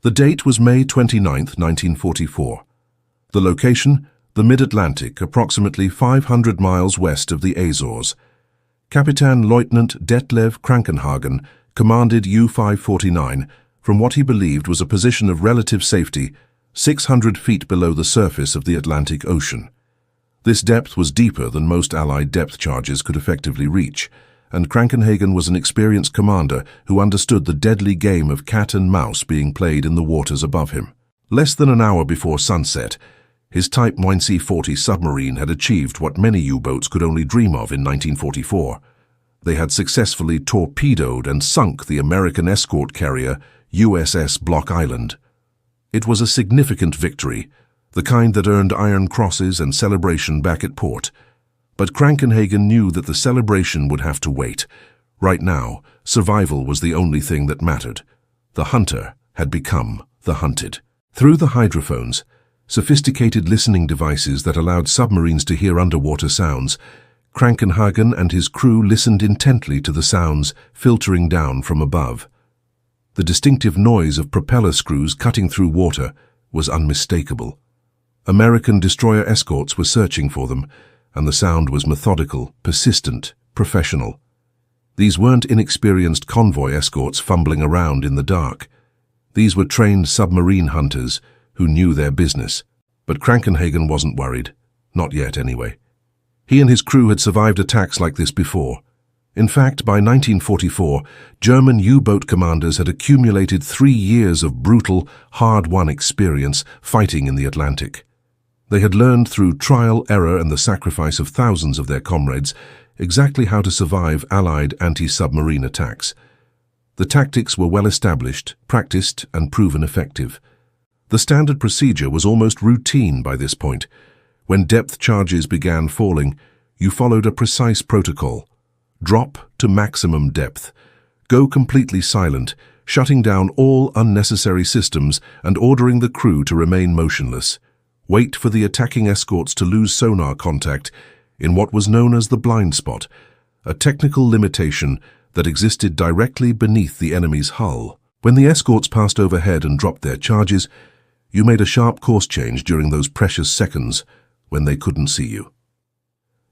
The date was May 29, 1944. The location, the mid-Atlantic, approximately 500 miles west of the Azores. Captain Lieutenant Detlev Krankenhagen commanded U-549 from what he believed was a position of relative safety 600 feet below the surface of the Atlantic Ocean. This depth was deeper than most Allied depth charges could effectively reach, and Krankenhagen was an experienced commander who understood the deadly game of cat and mouse being played in the waters above him. Less than an hour before sunset, his Type 9C-40 submarine had achieved what many U-boats could only dream of in 1944. They had successfully torpedoed and sunk the American escort carrier USS Block Island. It was a significant victory, the kind that earned Iron Crosses and celebration back at port. But Krankenhagen knew that the celebration would have to wait. Right now, survival was the only thing that mattered. The hunter had become the hunted. Through the hydrophones, sophisticated listening devices that allowed submarines to hear underwater sounds, Krankenhagen and his crew listened intently to the sounds filtering down from above. The distinctive noise of propeller screws cutting through water was unmistakable. American destroyer escorts were searching for them, and the sound was methodical, persistent, professional. These weren't inexperienced convoy escorts fumbling around in the dark. These were trained submarine hunters who knew their business. But Krankenhagen wasn't worried. Not yet, anyway. He and his crew had survived attacks like this before. In fact, by 1944, German U-boat commanders had accumulated 3 years of brutal, hard-won experience fighting in the Atlantic. They had learned through trial, error, and the sacrifice of thousands of their comrades exactly how to survive Allied anti-submarine attacks. The tactics were well established, practiced, and proven effective. The standard procedure was almost routine by this point. When depth charges began falling, you followed a precise protocol. Drop to maximum depth. Go completely silent, shutting down all unnecessary systems and ordering the crew to remain motionless. Wait for the attacking escorts to lose sonar contact in what was known as the blind spot, a technical limitation that existed directly beneath the enemy's hull. When the escorts passed overhead and dropped their charges, you made a sharp course change during those precious seconds when they couldn't see you.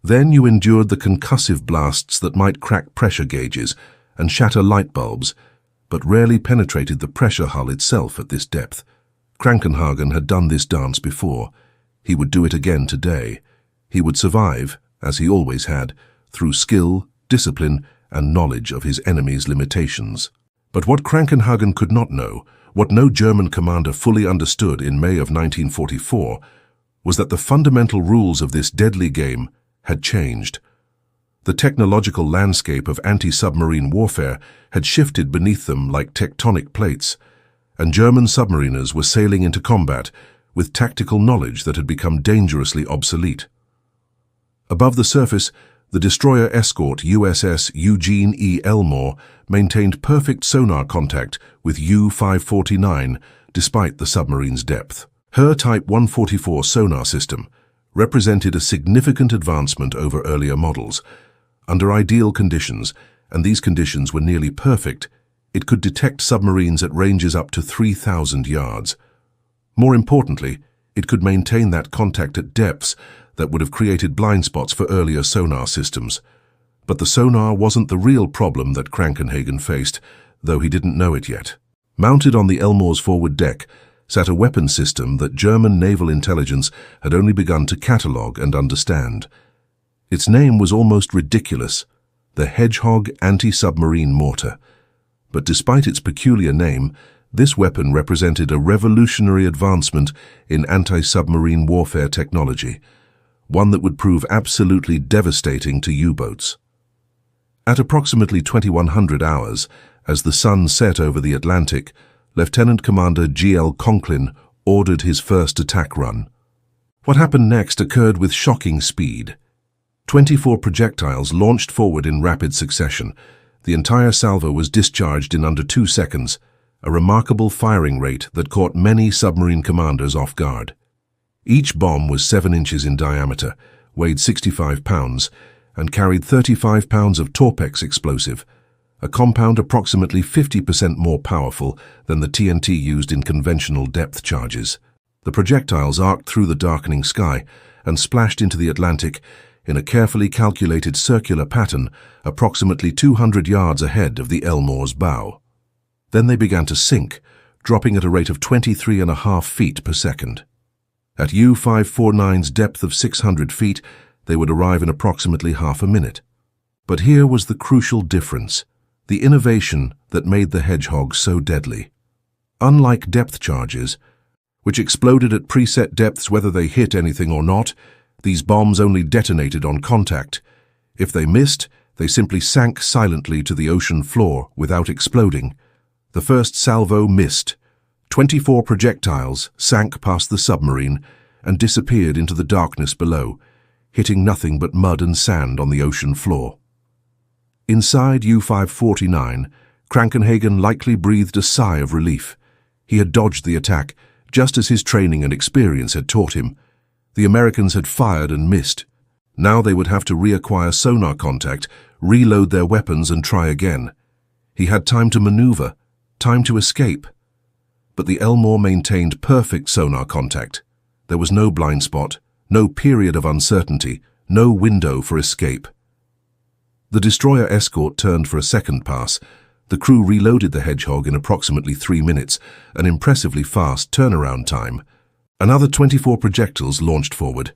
Then you endured the concussive blasts that might crack pressure gauges and shatter light bulbs, but rarely penetrated the pressure hull itself at this depth. Krankenhagen had done this dance before. He would do it again today. He would survive, as he always had, through skill, discipline, and knowledge of his enemy's limitations. But what Krankenhagen could not know, what no German commander fully understood in May of 1944, was that the fundamental rules of this deadly game had changed. The technological landscape of anti-submarine warfare had shifted beneath them like tectonic plates, and German submariners were sailing into combat with tactical knowledge that had become dangerously obsolete. Above the surface, the destroyer escort USS Eugene E. Elmore maintained perfect sonar contact with U-549 despite the submarine's depth. Her Type 144 sonar system represented a significant advancement over earlier models. Under ideal conditions, and these conditions were nearly perfect, it could detect submarines at ranges up to 3,000 yards. More importantly, it could maintain that contact at depths that would have created blind spots for earlier sonar systems. But the sonar wasn't the real problem that Krankenhagen faced, though he didn't know it yet. Mounted on the Elmore's forward deck sat a weapon system that German naval intelligence had only begun to catalogue and understand. Its name was almost ridiculous, the Hedgehog anti-submarine mortar. But despite its peculiar name, this weapon represented a revolutionary advancement in anti-submarine warfare technology, one that would prove absolutely devastating to U-boats. At approximately 2100 hours, as the sun set over the Atlantic, Lieutenant Commander G.L. Conklin ordered his first attack run. What happened next occurred with shocking speed. 24 projectiles launched forward in rapid succession. The entire salvo was discharged in under 2 seconds, a remarkable firing rate that caught many submarine commanders off guard. Each bomb was 7 inches in diameter, weighed 65 pounds, and carried 35 pounds of Torpex explosive, a compound approximately 50% more powerful than the TNT used in conventional depth charges. The projectiles arced through the darkening sky and splashed into the Atlantic in a carefully calculated circular pattern approximately 200 yards ahead of the Elmore's bow. Then they began to sink, dropping at a rate of 23.5 feet per second. At U-549's depth of 600 feet, they would arrive in approximately half a minute. But here was the crucial difference, the innovation that made the Hedgehog so deadly. Unlike depth charges, which exploded at preset depths whether they hit anything or not, these bombs only detonated on contact. If they missed, they simply sank silently to the ocean floor without exploding. The first salvo missed. 24 projectiles sank past the submarine and disappeared into the darkness below, hitting nothing but mud and sand on the ocean floor. Inside U-549, Krankenhagen likely breathed a sigh of relief. He had dodged the attack, just as his training and experience had taught him. The Americans had fired and missed. Now they would have to reacquire sonar contact, reload their weapons and try again. He had time to maneuver, time to escape. But the Elmore maintained perfect sonar contact. There was no blind spot, no period of uncertainty, no window for escape. The destroyer escort turned for a second pass. The crew reloaded the Hedgehog in approximately 3 minutes, an impressively fast turnaround time. Another 24 projectiles launched forward.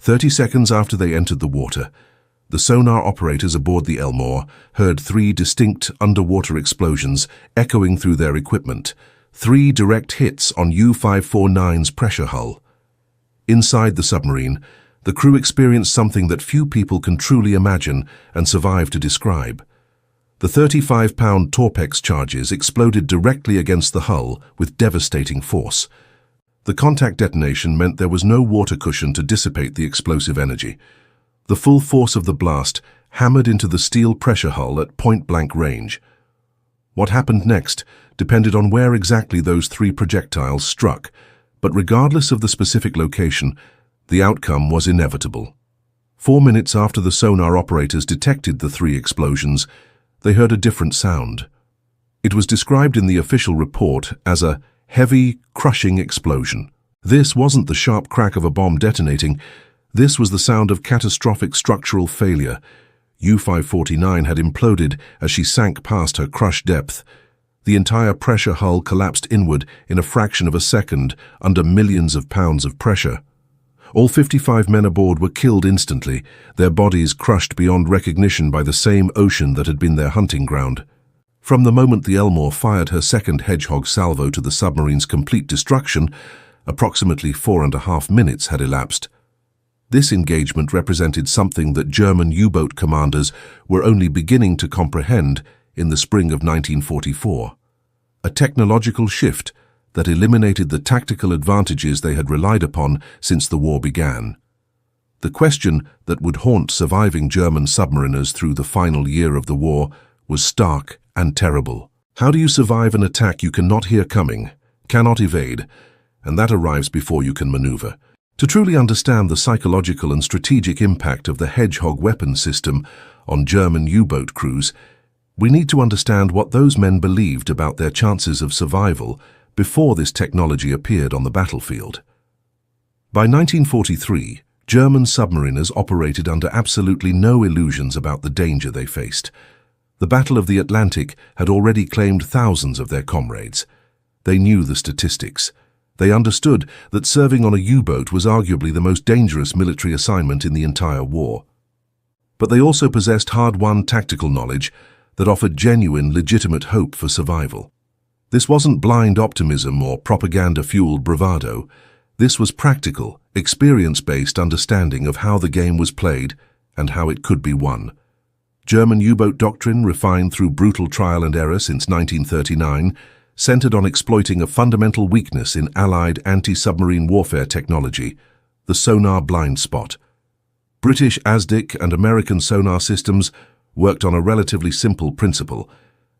30 seconds after they entered the water, the sonar operators aboard the Elmore heard 3 distinct underwater explosions echoing through their equipment, 3 direct hits on U-549's pressure hull. Inside the submarine, the crew experienced something that few people can truly imagine and survive to describe. The 35-pound Torpex charges exploded directly against the hull with devastating force. The contact detonation meant there was no water cushion to dissipate the explosive energy. The full force of the blast hammered into the steel pressure hull at point-blank range. What happened next depended on where exactly those 3 projectiles struck, but regardless of the specific location, the outcome was inevitable. 4 minutes after the sonar operators detected the 3 explosions, they heard a different sound. It was described in the official report as a heavy, crushing explosion. This wasn't the sharp crack of a bomb detonating. This was the sound of catastrophic structural failure. U-549 had imploded as she sank past her crush depth. The entire pressure hull collapsed inward in a fraction of a second under millions of pounds of pressure. All 55 men aboard were killed instantly, their bodies crushed beyond recognition by the same ocean that had been their hunting ground. From the moment the Elmore fired her second Hedgehog salvo to the submarine's complete destruction, approximately 4.5 minutes had elapsed. This engagement represented something that German U-boat commanders were only beginning to comprehend in the spring of 1944. A technological shift that eliminated the tactical advantages they had relied upon since the war began. The question that would haunt surviving German submariners through the final year of the war was stark and terrible. How do you survive an attack you cannot hear coming, cannot evade, and that arrives before you can maneuver? To truly understand the psychological and strategic impact of the Hedgehog weapon system on German U-boat crews, we need to understand what those men believed about their chances of survival before this technology appeared on the battlefield. By 1943, German submariners operated under absolutely no illusions about the danger they faced. The Battle of the Atlantic had already claimed thousands of their comrades. They knew the statistics. They understood that serving on a U-boat was arguably the most dangerous military assignment in the entire war. But they also possessed hard-won tactical knowledge that offered genuine, legitimate hope for survival. This wasn't blind optimism or propaganda-fueled bravado. This was practical, experience-based understanding of how the game was played and how it could be won. German U-boat doctrine, refined through brutal trial and error since 1939, centered on exploiting a fundamental weakness in Allied anti-submarine warfare technology, the sonar blind spot. British ASDIC and American sonar systems worked on a relatively simple principle.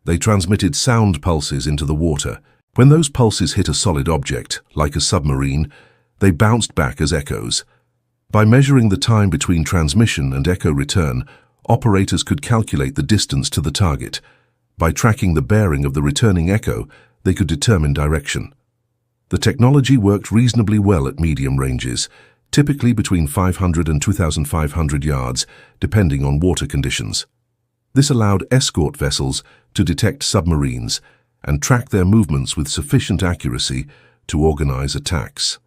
They transmitted sound pulses into the water. When those pulses hit a solid object, like a submarine, they bounced back as echoes. By measuring the time between transmission and echo return, operators could calculate the distance to the target. By tracking the bearing of the returning echo, they could determine direction. The technology worked reasonably well at medium ranges, typically between 500 and 2,500 yards, depending on water conditions. This allowed escort vessels to detect submarines and track their movements with sufficient accuracy to organize attacks.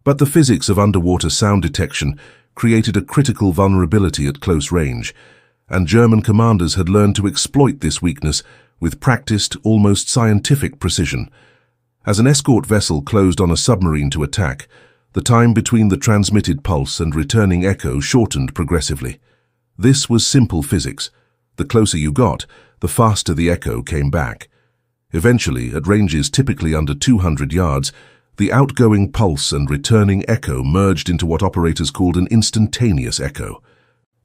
But the physics of underwater sound detection created a critical vulnerability at close range, and German commanders had learned to exploit this weakness with practiced, almost scientific precision. As an escort vessel closed on a submarine to attack, the time between the transmitted pulse and returning echo shortened progressively. This was simple physics. The closer you got, the faster the echo came back. Eventually, at ranges typically under 200 yards, the outgoing pulse and returning echo merged into what operators called an instantaneous echo.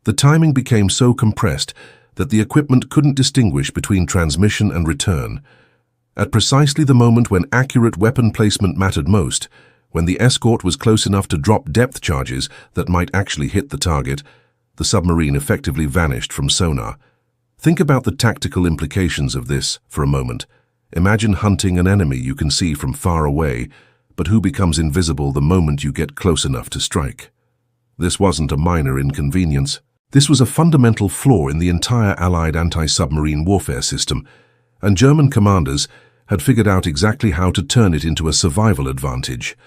The timing became so compressed that the equipment couldn't distinguish between transmission and return. At precisely the moment when accurate weapon placement mattered most, when the escort was close enough to drop depth charges that might actually hit the target, the submarine effectively vanished from sonar. Think about the tactical implications of this for a moment. Imagine hunting an enemy you can see from far away, but who becomes invisible the moment you get close enough to strike. This wasn't a minor inconvenience. This was a fundamental flaw in the entire Allied anti-submarine warfare system, and German commanders had figured out exactly how to turn it into a survival advantage.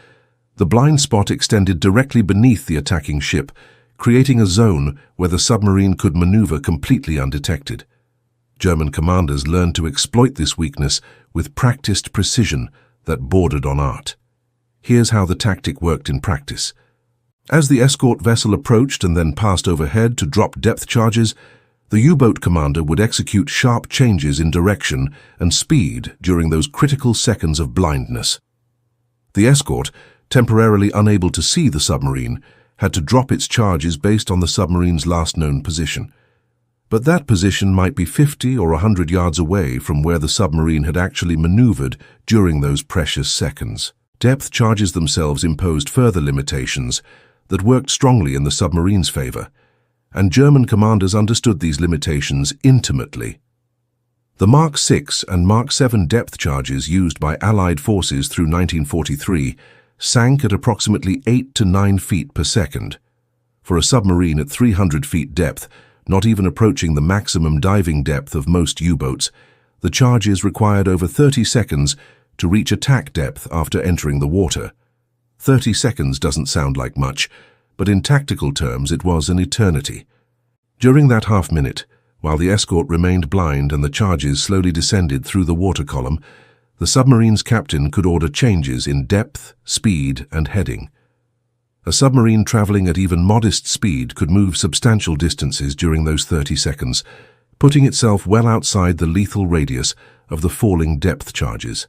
The blind spot extended directly beneath the attacking ship, creating a zone where the submarine could maneuver completely undetected. German commanders learned to exploit this weakness with practiced precision that bordered on art. Here's how the tactic worked in practice. As the escort vessel approached and then passed overhead to drop depth charges, the U-boat commander would execute sharp changes in direction and speed during those critical seconds of blindness. The escort, temporarily unable to see the submarine, had to drop its charges based on the submarine's last known position. But that position might be 50 or 100 yards away from where the submarine had actually maneuvered during those precious seconds. Depth charges themselves imposed further limitations that worked strongly in the submarine's favor, and German commanders understood these limitations intimately. The Mark VI and Mark VII depth charges used by Allied forces through 1943 sank at approximately 8 to 9 feet per second. For a submarine at 300 feet depth, not even approaching the maximum diving depth of most U-boats, the charges required over 30 seconds to reach attack depth after entering the water. 30 seconds doesn't sound like much, but in tactical terms it was an eternity. During that half minute, while the escort remained blind and the charges slowly descended through the water column, the submarine's captain could order changes in depth, speed, and heading. A submarine traveling at even modest speed could move substantial distances during those 30 seconds, putting itself well outside the lethal radius of the falling depth charges.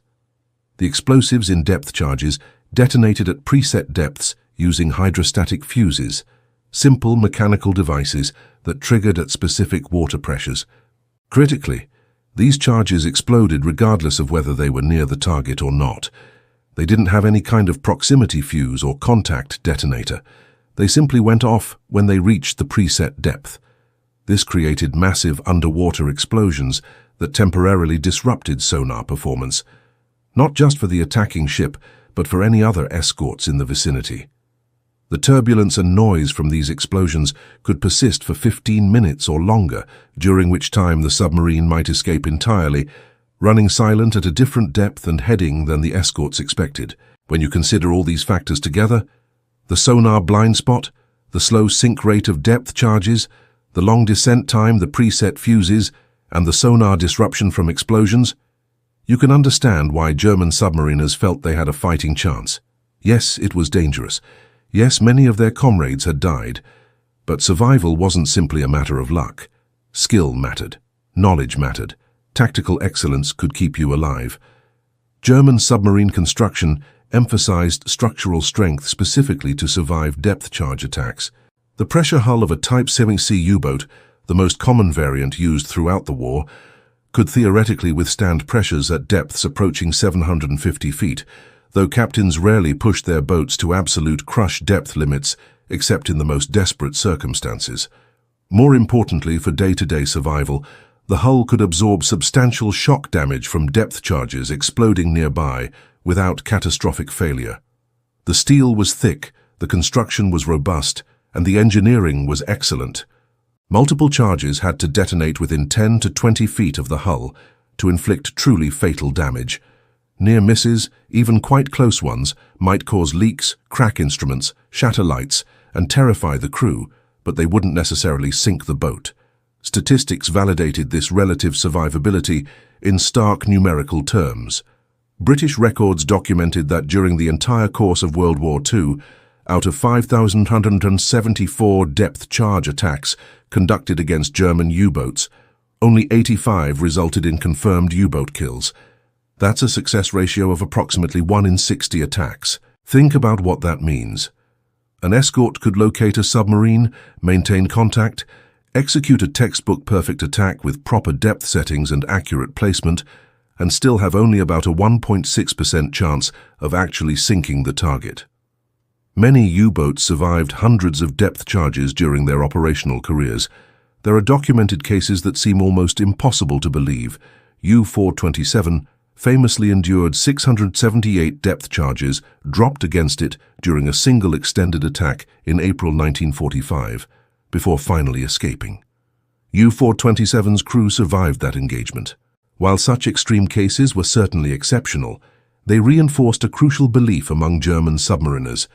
The explosives in depth charges detonated at preset depths using hydrostatic fuses, simple mechanical devices that triggered at specific water pressures. Critically, these charges exploded regardless of whether they were near the target or not. They didn't have any kind of proximity fuse or contact detonator. They simply went off when they reached the preset depth. This created massive underwater explosions that temporarily disrupted sonar performance, not just for the attacking ship, but for any other escorts in the vicinity. The turbulence and noise from these explosions could persist for 15 minutes or longer, during which time the submarine might escape entirely, running silent at a different depth and heading than the escorts expected. When you consider all these factors together, the sonar blind spot, the slow sink rate of depth charges, the long descent time, the preset fuses, and the sonar disruption from explosions, you can understand why German submariners felt they had a fighting chance. Yes, it was dangerous. Yes, many of their comrades had died, but survival wasn't simply a matter of luck. Skill mattered. Knowledge mattered. Tactical excellence could keep you alive. German submarine construction emphasized structural strength specifically to survive depth charge attacks. The pressure hull of a Type 7C U-boat, the most common variant used throughout the war, could theoretically withstand pressures at depths approaching 750 feet, though captains rarely pushed their boats to absolute crush depth limits except in the most desperate circumstances. More importantly for day-to-day survival, the hull could absorb substantial shock damage from depth charges exploding nearby without catastrophic failure. The steel was thick, the construction was robust, and the engineering was excellent. Multiple charges had to detonate within 10 to 20 feet of the hull to inflict truly fatal damage. Near misses, even quite close ones, might cause leaks, crack instruments, shatter lights, and terrify the crew, but they wouldn't necessarily sink the boat. Statistics validated this relative survivability in stark numerical terms. British records documented that during the entire course of World War II, out of 5,174 depth charge attacks conducted against German U-boats, only 85 resulted in confirmed U-boat kills. That's a success ratio of approximately 1 in 60 attacks. Think about what that means. An escort could locate a submarine, maintain contact, execute a textbook perfect attack with proper depth settings and accurate placement, and still have only about a 1.6% chance of actually sinking the target. Many U-boats survived hundreds of depth charges during their operational careers. There are documented cases that seem almost impossible to believe. U-427 famously endured 678 depth charges dropped against it during a single extended attack in April 1945, before finally escaping. U-427's crew survived that engagement. While such extreme cases were certainly exceptional, they reinforced a crucial belief among German submariners.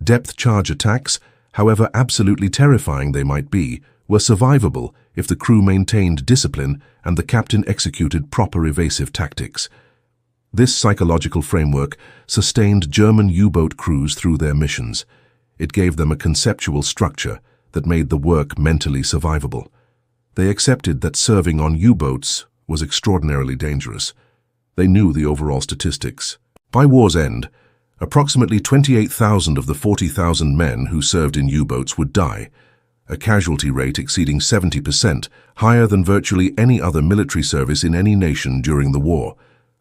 Depth charge attacks, however absolutely terrifying they might be, were survivable if the crew maintained discipline and the captain executed proper evasive tactics. This psychological framework sustained German U-boat crews through their missions. It gave them a conceptual structure that made the work mentally survivable. They accepted that serving on U-boats was extraordinarily dangerous. They knew the overall statistics. By war's end, approximately 28,000 of the 40,000 men who served in U-boats would die, a casualty rate exceeding 70%, higher than virtually any other military service in any nation during the war.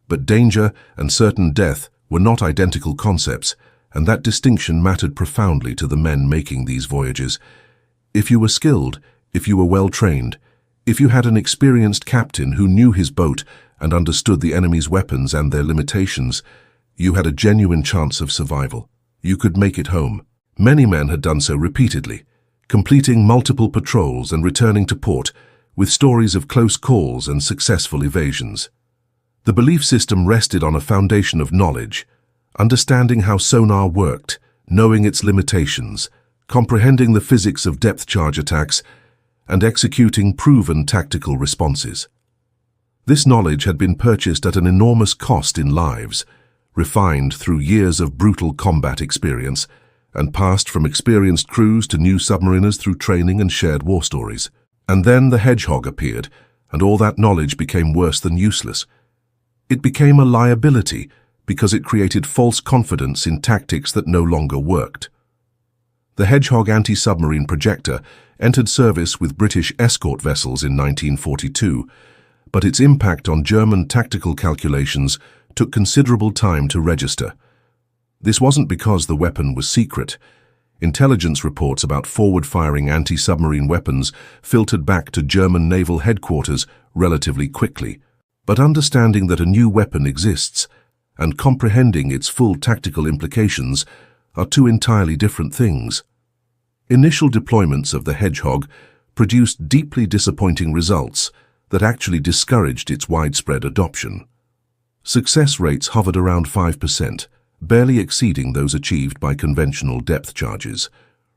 But danger and certain death were not identical concepts, and that distinction mattered profoundly to the men making these voyages. If you were skilled, if you were well-trained, if you had an experienced captain who knew his boat and understood the enemy's weapons and their limitations, you had a genuine chance of survival. You could make it home. Many men had done so repeatedly, completing multiple patrols and returning to port with stories of close calls and successful evasions. The belief system rested on a foundation of knowledge, understanding how sonar worked, knowing its limitations, comprehending the physics of depth charge attacks, and executing proven tactical responses. This knowledge had been purchased at an enormous cost in lives, refined through years of brutal combat experience, and passed from experienced crews to new submariners through training and shared war stories. And then the Hedgehog appeared, and all that knowledge became worse than useless. It became a liability because it created false confidence in tactics that no longer worked. The Hedgehog anti-submarine projector entered service with British escort vessels in 1942, but its impact on German tactical calculations took considerable time to register. This wasn't because the weapon was secret. Intelligence reports about forward-firing anti-submarine weapons filtered back to German naval headquarters relatively quickly. But understanding that a new weapon exists and comprehending its full tactical implications are two entirely different things. Initial deployments of the Hedgehog produced deeply disappointing results that actually discouraged its widespread adoption. Success rates hovered around 5%, barely exceeding those achieved by conventional depth charges.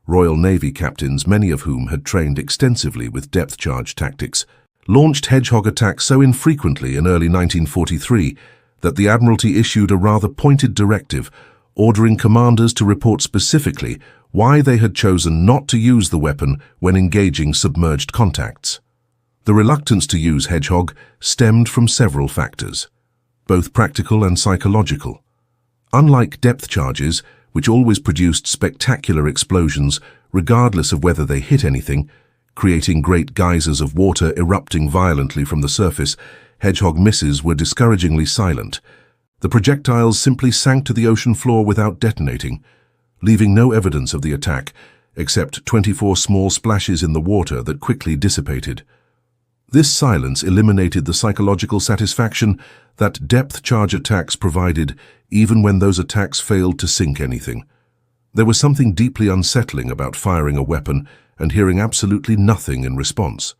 Royal Navy captains, many of whom had trained extensively with depth charge tactics, launched Hedgehog attacks so infrequently in early 1943 that the Admiralty issued a rather pointed directive ordering commanders to report specifically why they had chosen not to use the weapon when engaging submerged contacts. The reluctance to use Hedgehog stemmed from several factors, both practical and psychological. Unlike depth charges, which always produced spectacular explosions regardless of whether they hit anything, creating great geysers of water erupting violently from the surface, Hedgehog misses were discouragingly silent. The projectiles simply sank to the ocean floor without detonating, leaving no evidence of the attack, except 24 small splashes in the water that quickly dissipated. This silence eliminated the psychological satisfaction that depth charge attacks provided, even when those attacks failed to sink anything. There was something deeply unsettling about firing a weapon and hearing absolutely nothing in response.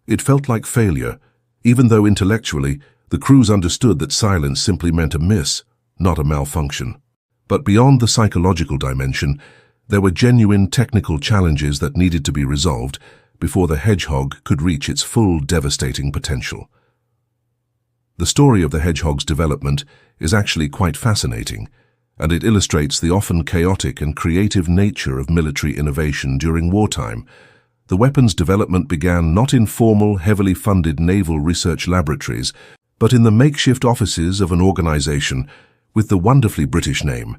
It felt like failure, even though intellectually the crews understood that silence simply meant a miss, not a malfunction. But beyond the psychological dimension, there were genuine technical challenges that needed to be resolved before the Hedgehog could reach its full devastating potential. The story of the Hedgehog's development is actually quite fascinating, and it illustrates the often chaotic and creative nature of military innovation during wartime. The weapon's development began not in formal, heavily funded naval research laboratories, but in the makeshift offices of an organization with the wonderfully British name,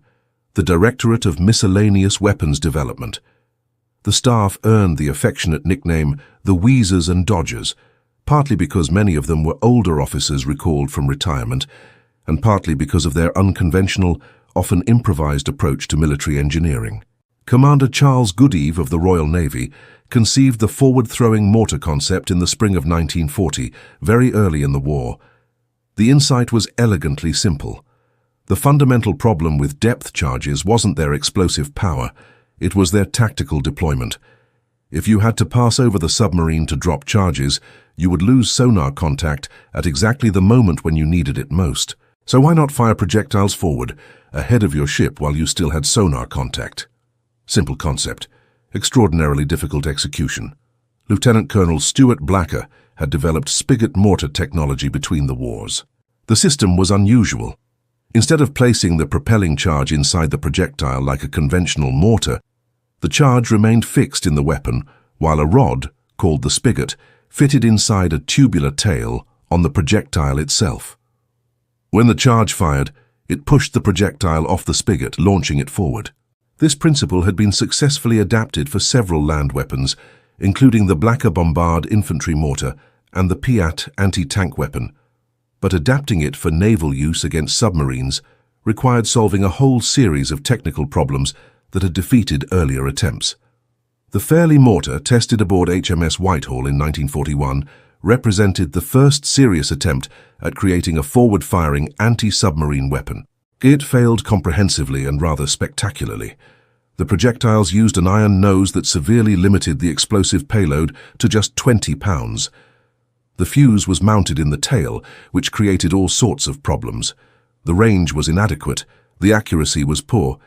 the Directorate of Miscellaneous Weapons Development. The staff earned the affectionate nickname the Wheezers and Dodgers, partly because many of them were older officers recalled from retirement, and partly because of their unconventional, often improvised approach to military engineering. Commander Charles Goodeve of the Royal Navy conceived the forward-throwing mortar concept in the spring of 1940, very early in the war. The insight was elegantly simple. The fundamental problem with depth charges wasn't their explosive power, it was their tactical deployment. If you had to pass over the submarine to drop charges, you would lose sonar contact at exactly the moment when you needed it most. So why not fire projectiles forward, ahead of your ship while you still had sonar contact? Simple concept, extraordinarily difficult execution. Lieutenant Colonel Stuart Blacker had developed spigot mortar technology between the wars. The system was unusual. Instead of placing the propelling charge inside the projectile like a conventional mortar, the charge remained fixed in the weapon, while a rod, called the spigot, fitted inside a tubular tail on the projectile itself. When the charge fired, it pushed the projectile off the spigot, launching it forward. This principle had been successfully adapted for several land weapons, including the Blacker Bombard infantry mortar and the Piat anti-tank weapon, but adapting it for naval use against submarines required solving a whole series of technical problems that had defeated earlier attempts. The Fairley mortar, tested aboard HMS Whitehall in 1941, represented the first serious attempt at creating a forward-firing anti-submarine weapon. It failed comprehensively and rather spectacularly. The projectiles used an iron nose that severely limited the explosive payload to just 20 pounds. The fuse was mounted in the tail, which created all sorts of problems. The range was inadequate, the accuracy was poor,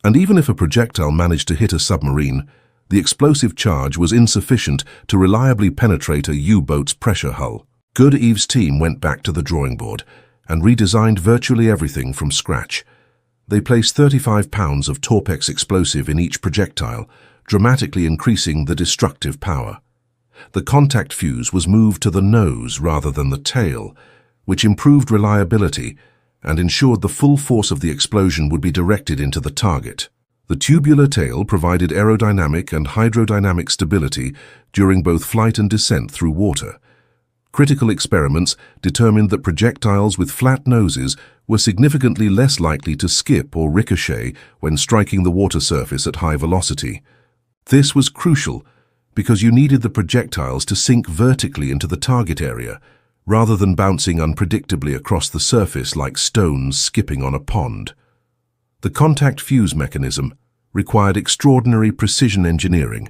and even if a projectile managed to hit a submarine, the explosive charge was insufficient to reliably penetrate a U-boat's pressure hull. Goodeve's team went back to the drawing board and redesigned virtually everything from scratch. They placed 35 pounds of Torpex explosive in each projectile, dramatically increasing the destructive power. The contact fuse was moved to the nose rather than the tail, which improved reliability and ensured the full force of the explosion would be directed into the target. The tubular tail provided aerodynamic and hydrodynamic stability during both flight and descent through water. Critical experiments determined that projectiles with flat noses were significantly less likely to skip or ricochet when striking the water surface at high velocity. This was crucial because you needed the projectiles to sink vertically into the target area, rather than bouncing unpredictably across the surface like stones skipping on a pond. The contact fuse mechanism required extraordinary precision engineering,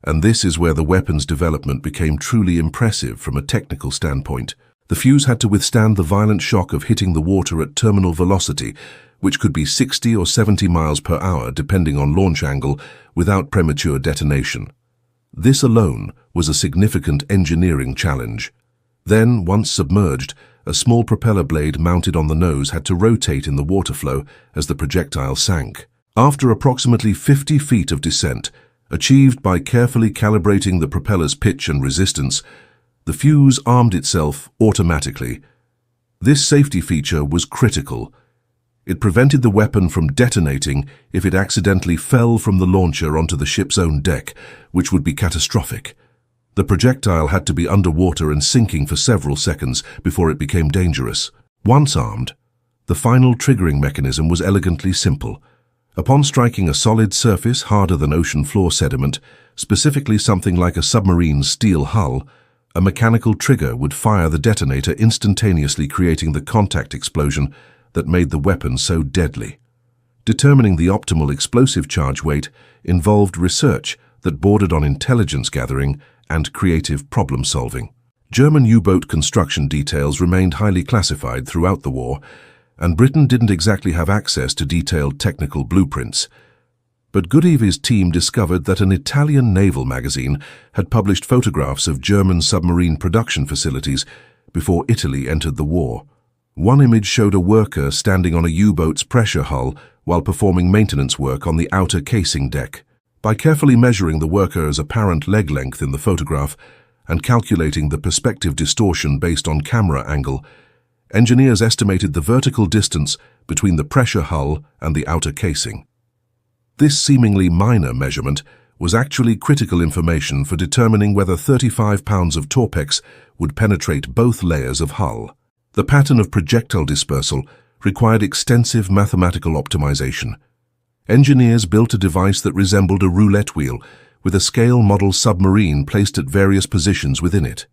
and this is where the weapon's development became truly impressive from a technical standpoint. The fuse had to withstand the violent shock of hitting the water at terminal velocity, which could be 60 or 70 miles per hour depending on launch angle, without premature detonation. This alone was a significant engineering challenge. Then, once submerged, a small propeller blade mounted on the nose had to rotate in the water flow as the projectile sank. After approximately 50 feet of descent, achieved by carefully calibrating the propeller's pitch and resistance, the fuse armed itself automatically. This safety feature was critical. It prevented the weapon from detonating if it accidentally fell from the launcher onto the ship's own deck, which would be catastrophic. The projectile had to be underwater and sinking for several seconds before it became dangerous. Once armed, the final triggering mechanism was elegantly simple. Upon striking a solid surface harder than ocean floor sediment, specifically something like a submarine's steel hull, A mechanical trigger would fire the detonator instantaneously, creating the contact explosion that made the weapon so deadly. Determining the optimal explosive charge weight involved research that bordered on intelligence gathering and creative problem-solving. German U-boat construction details remained highly classified throughout the war, and Britain didn't exactly have access to detailed technical blueprints. But Goodevy's team discovered that an Italian naval magazine had published photographs of German submarine production facilities before Italy entered the war. One image showed a worker standing on a U-boat's pressure hull while performing maintenance work on the outer casing deck. By carefully measuring the worker's apparent leg length in the photograph and calculating the perspective distortion based on camera angle, engineers estimated the vertical distance between the pressure hull and the outer casing. This seemingly minor measurement was actually critical information for determining whether 35 pounds of Torpex would penetrate both layers of hull. The pattern of projectile dispersal required extensive mathematical optimization. Engineers built a device that resembled a roulette wheel, with a scale model submarine placed at various positions within it.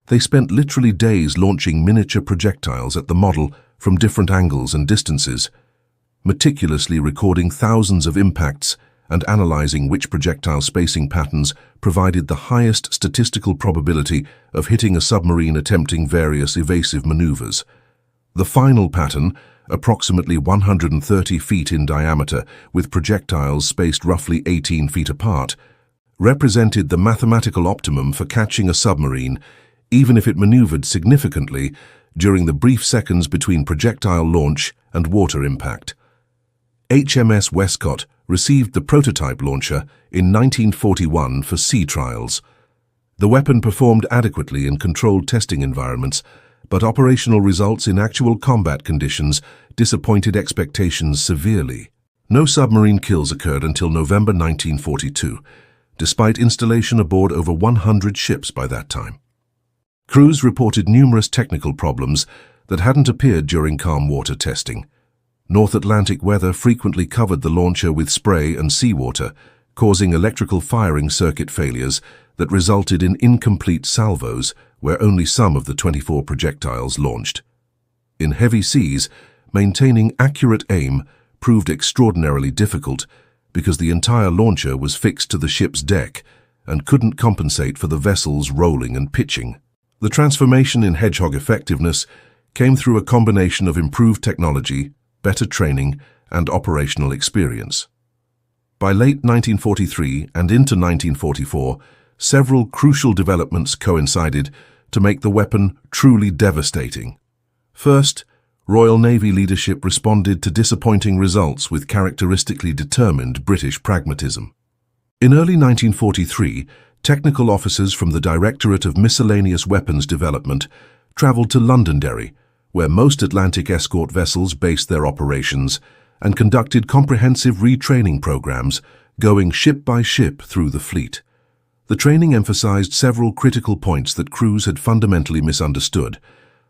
They spent literally days launching miniature projectiles at the model from different angles and distances, meticulously recording thousands of impacts and analyzing which projectile spacing patterns provided the highest statistical probability of hitting a submarine attempting various evasive maneuvers. The final pattern, approximately 130 feet in diameter with projectiles spaced roughly 18 feet apart, represented the mathematical optimum for catching a submarine, even if it maneuvered significantly during the brief seconds between projectile launch and water impact. HMS Westcott received the prototype launcher in 1941 for sea trials. The weapon performed adequately in controlled testing environments, but operational results in actual combat conditions disappointed expectations severely. No submarine kills occurred until November 1942, despite installation aboard over 100 ships by that time. Crews reported numerous technical problems that hadn't appeared during calm water testing. North Atlantic weather frequently covered the launcher with spray and seawater, causing electrical firing circuit failures that resulted in incomplete salvos where only some of the 24 projectiles launched. In heavy seas, maintaining accurate aim proved extraordinarily difficult because the entire launcher was fixed to the ship's deck and couldn't compensate for the vessel's rolling and pitching. The transformation in Hedgehog effectiveness came through a combination of improved technology, better training, and operational experience. By late 1943 and into 1944, several crucial developments coincided to make the weapon truly devastating. First, Royal Navy leadership responded to disappointing results with characteristically determined British pragmatism. In early 1943, technical officers from the Directorate of Miscellaneous Weapons Development travelled to Londonderry, where most Atlantic escort vessels based their operations, and conducted comprehensive retraining programs, going ship by ship through the fleet. The training emphasized several critical points that crews had fundamentally misunderstood.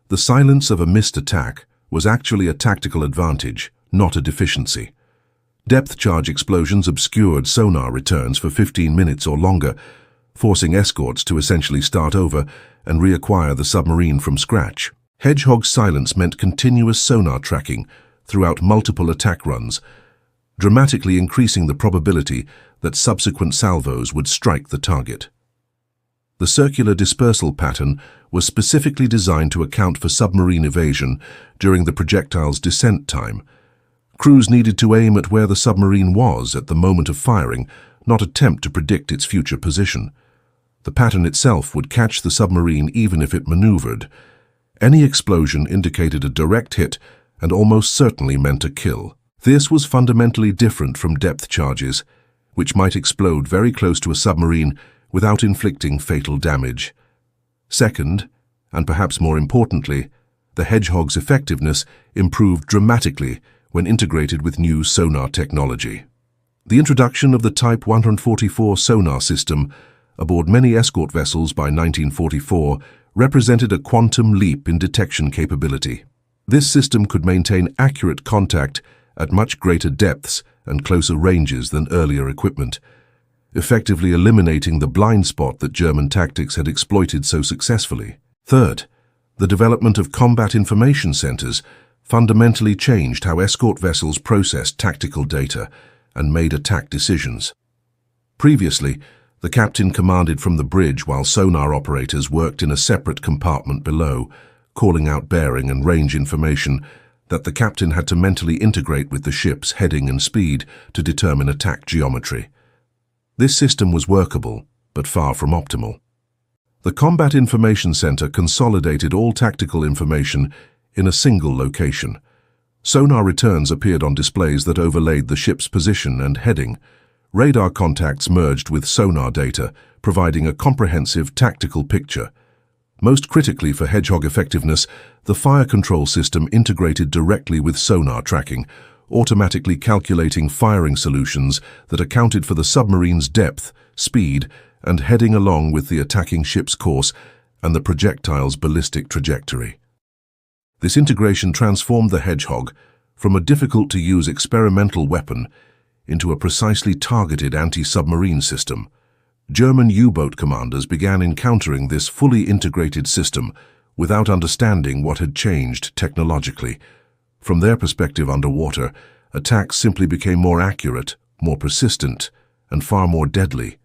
The silence of a missed attack was actually a tactical advantage, not a deficiency. Depth charge explosions obscured sonar returns for 15 minutes or longer, forcing escorts to essentially start over and reacquire the submarine from scratch. Hedgehog's silence meant continuous sonar tracking throughout multiple attack runs, dramatically increasing the probability that subsequent salvos would strike the target. The circular dispersal pattern was specifically designed to account for submarine evasion during the projectile's descent time. Crews needed to aim at where the submarine was at the moment of firing, not attempt to predict its future position. The pattern itself would catch the submarine even if it maneuvered. Any explosion indicated a direct hit and almost certainly meant a kill. This was fundamentally different from depth charges, which might explode very close to a submarine without inflicting fatal damage. Second, and perhaps more importantly, the Hedgehog's effectiveness improved dramatically when integrated with new sonar technology. The introduction of the Type 144 sonar system aboard many escort vessels by 1944 represented a quantum leap in detection capability. This system could maintain accurate contact at much greater depths and closer ranges than earlier equipment. effectively eliminating the blind spot that German tactics had exploited so successfully. Third, the development of combat information centers fundamentally changed how escort vessels processed tactical data and made attack decisions. Previously, the captain commanded from the bridge while sonar operators worked in a separate compartment below, calling out bearing and range information that the captain had to mentally integrate with the ship's heading and speed to determine attack geometry. This system was workable, but far from optimal. The Combat Information Center consolidated all tactical information in a single location. Sonar returns appeared on displays that overlaid the ship's position and heading. Radar contacts merged with sonar data, providing a comprehensive tactical picture. Most critically for Hedgehog effectiveness, the fire control system integrated directly with sonar tracking, automatically calculating firing solutions that accounted for the submarine's depth, speed, and heading along with the attacking ship's course and the projectile's ballistic trajectory. This integration transformed the Hedgehog from a difficult-to-use experimental weapon into a precisely targeted anti-submarine system. German U-boat commanders began encountering this fully integrated system without understanding what had changed technologically. From their perspective underwater, attacks simply became more accurate, more persistent, and far more deadly.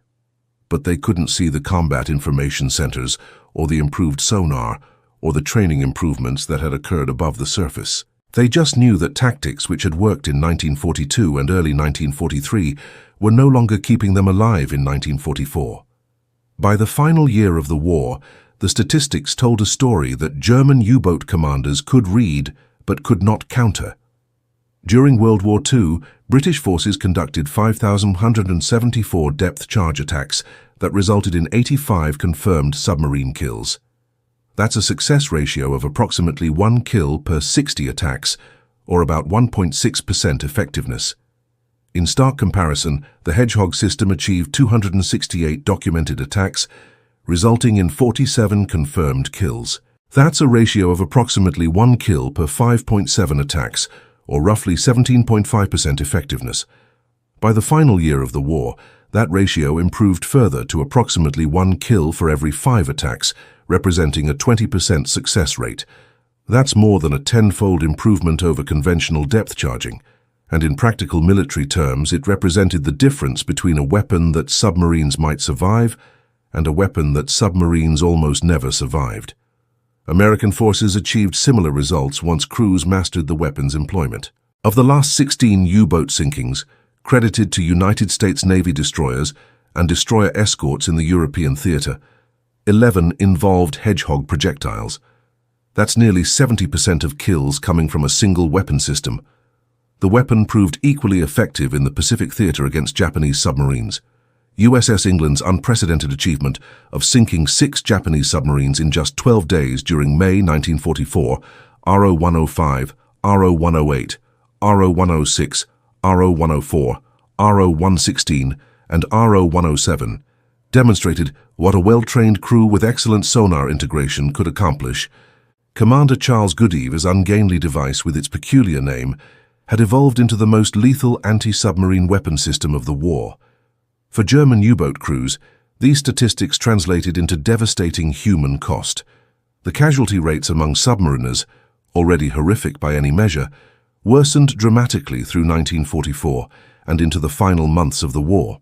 But they couldn't see the combat information centers, or the improved sonar, or the training improvements that had occurred above the surface. They just knew that tactics which had worked in 1942 and early 1943 were no longer keeping them alive in 1944. By the final year of the war, the statistics told a story that German U-boat commanders could read but could not counter. During World War II, British forces conducted 5,174 depth charge attacks that resulted in 85 confirmed submarine kills. That's a success ratio of approximately 1 kill per 60 attacks, or about 1.6% effectiveness. In stark comparison, the Hedgehog system achieved 268 documented attacks, resulting in 47 confirmed kills. That's a ratio of approximately 1 kill per 5.7 attacks, or roughly 17.5% effectiveness. By the final year of the war, that ratio improved further to approximately 1 kill for every 5 attacks, representing a 20% success rate. That's more than a tenfold improvement over conventional depth charging, and in practical military terms it represented the difference between a weapon that submarines might survive and a weapon that submarines almost never survived. American forces achieved similar results once crews mastered the weapon's employment. Of the last 16 U-boat sinkings, credited to United States Navy destroyers and destroyer escorts in the European theater, 11 involved Hedgehog projectiles. That's nearly 70% of kills coming from a single weapon system. The weapon proved equally effective in the Pacific theater against Japanese submarines. USS England's unprecedented achievement of sinking 6 Japanese submarines in just 12 days during May 1944, RO-105, RO-108, RO-106, RO-104, RO-116, and RO-107, demonstrated what a well-trained crew with excellent sonar integration could accomplish. Commander Charles Goodeve's ungainly device with its peculiar name had evolved into the most lethal anti-submarine weapon system of the war. For German U-boat crews, these statistics translated into devastating human cost. The casualty rates among submariners, already horrific by any measure, worsened dramatically through 1944 and into the final months of the war.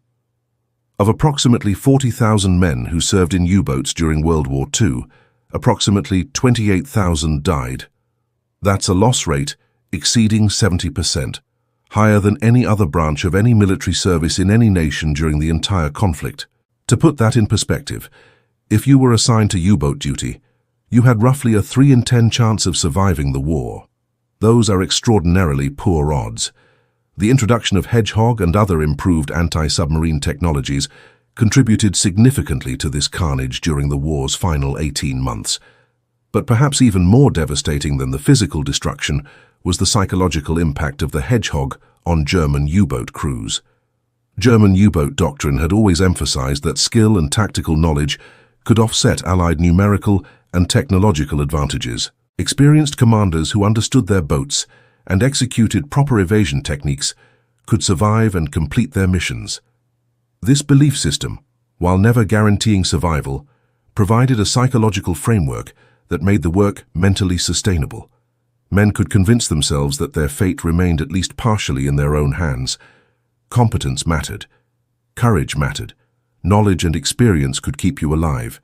Of approximately 40,000 men who served in U-boats during World War II, approximately 28,000 died. That's a loss rate exceeding 70%, higher than any other branch of any military service in any nation during the entire conflict. To put that in perspective, if you were assigned to U-boat duty, you had roughly a 3 in 10 chance of surviving the war. Those are extraordinarily poor odds. The introduction of Hedgehog and other improved anti-submarine technologies contributed significantly to this carnage during the war's final 18 months. But perhaps even more devastating than the physical destruction was the psychological impact of the Hedgehog on German U-boat crews. German U-boat doctrine had always emphasized that skill and tactical knowledge could offset Allied numerical and technological advantages. Experienced commanders who understood their boats and executed proper evasion techniques could survive and complete their missions. This belief system, while never guaranteeing survival, provided a psychological framework that made the work mentally sustainable. Men could convince themselves that their fate remained at least partially in their own hands. Competence mattered. Courage mattered. Knowledge and experience could keep you alive.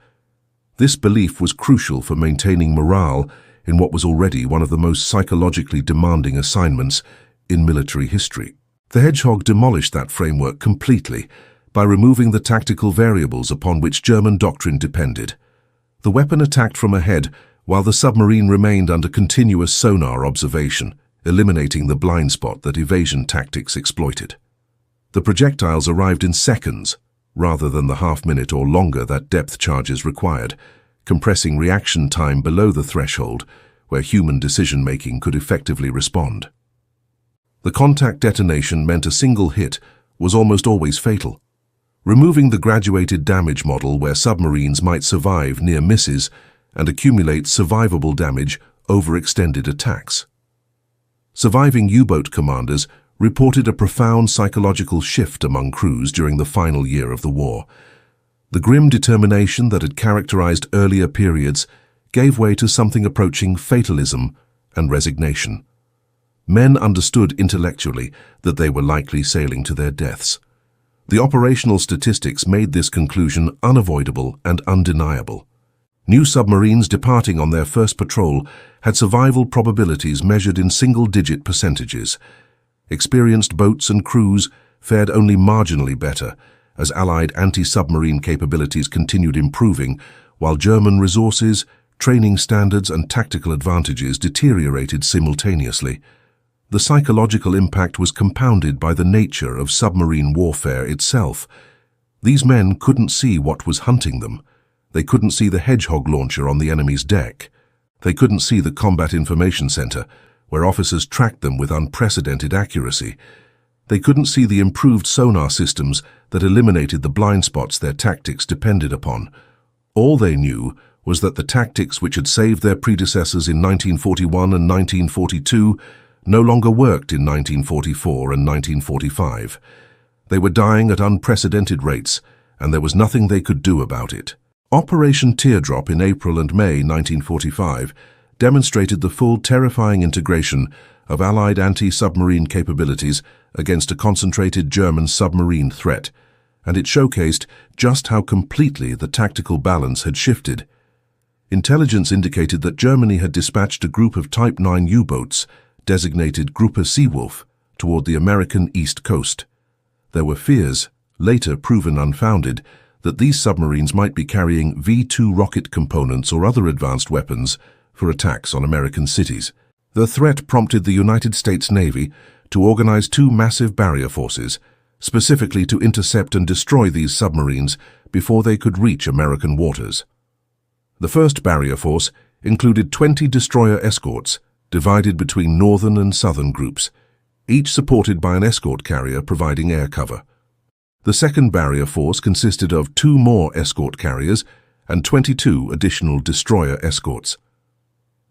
This belief was crucial for maintaining morale in what was already one of the most psychologically demanding assignments in military history. The Hedgehog demolished that framework completely by removing the tactical variables upon which German doctrine depended. The weapon attacked from ahead while the submarine remained under continuous sonar observation, eliminating the blind spot that evasion tactics exploited. The projectiles arrived in seconds, rather than the half-minute or longer that depth charges required, compressing reaction time below the threshold where human decision-making could effectively respond. The contact detonation meant a single hit was almost always fatal. Removing the graduated damage model where submarines might survive near misses and accumulate survivable damage over extended attacks. Surviving U-boat commanders reported a profound psychological shift among crews during the final year of the war. The grim determination that had characterized earlier periods gave way to something approaching fatalism and resignation. Men understood intellectually that they were likely sailing to their deaths. The operational statistics made this conclusion unavoidable and undeniable. New submarines departing on their first patrol had survival probabilities measured in single-digit percentages. Experienced boats and crews fared only marginally better as Allied anti-submarine capabilities continued improving, while German resources, training standards and tactical advantages deteriorated simultaneously. The psychological impact was compounded by the nature of submarine warfare itself. These men couldn't see what was hunting them. They couldn't see the Hedgehog launcher on the enemy's deck. They couldn't see the Combat Information Center, where officers tracked them with unprecedented accuracy. They couldn't see the improved sonar systems that eliminated the blind spots their tactics depended upon. All they knew was that the tactics which had saved their predecessors in 1941 and 1942 no longer worked in 1944 and 1945. They were dying at unprecedented rates, and there was nothing they could do about it. Operation Teardrop in April and May 1945 demonstrated the full terrifying integration of Allied anti-submarine capabilities against a concentrated German submarine threat, and it showcased just how completely the tactical balance had shifted. Intelligence indicated that Germany had dispatched a group of Type 9 U-boats, designated Gruppe Seewolf, toward the American East Coast. There were fears, later proven unfounded, that these submarines might be carrying V-2 rocket components or other advanced weapons for attacks on American cities. The threat prompted the United States Navy to organize two massive barrier forces, specifically to intercept and destroy these submarines before they could reach American waters. The first barrier force included 20 destroyer escorts, divided between northern and southern groups, each supported by an escort carrier providing air cover. The second barrier force consisted of 2 more escort carriers and 22 additional destroyer escorts.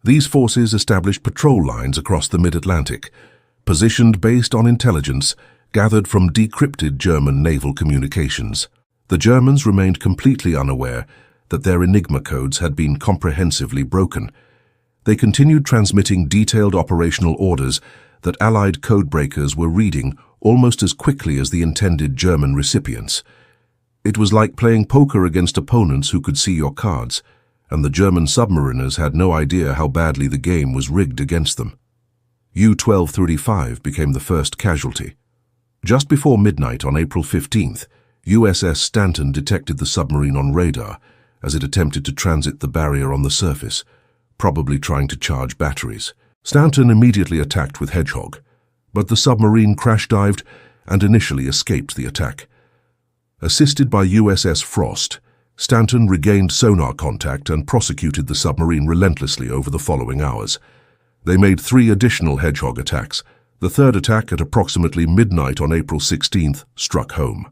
These forces established patrol lines across the mid-Atlantic, positioned based on intelligence gathered from decrypted German naval communications. The Germans remained completely unaware that their Enigma codes had been comprehensively broken. They continued transmitting detailed operational orders that Allied codebreakers were reading almost as quickly as the intended German recipients. It was like playing poker against opponents who could see your cards, and the German submariners had no idea how badly the game was rigged against them. U-1235 became the first casualty. Just before midnight on April 15th, USS Stanton detected the submarine on radar as it attempted to transit the barrier on the surface, probably trying to charge batteries. Stanton immediately attacked with Hedgehog, but the submarine crash-dived and initially escaped the attack. Assisted by USS Frost, Stanton regained sonar contact and prosecuted the submarine relentlessly over the following hours. They made 3 additional Hedgehog attacks. The third attack at approximately midnight on April 16th struck home.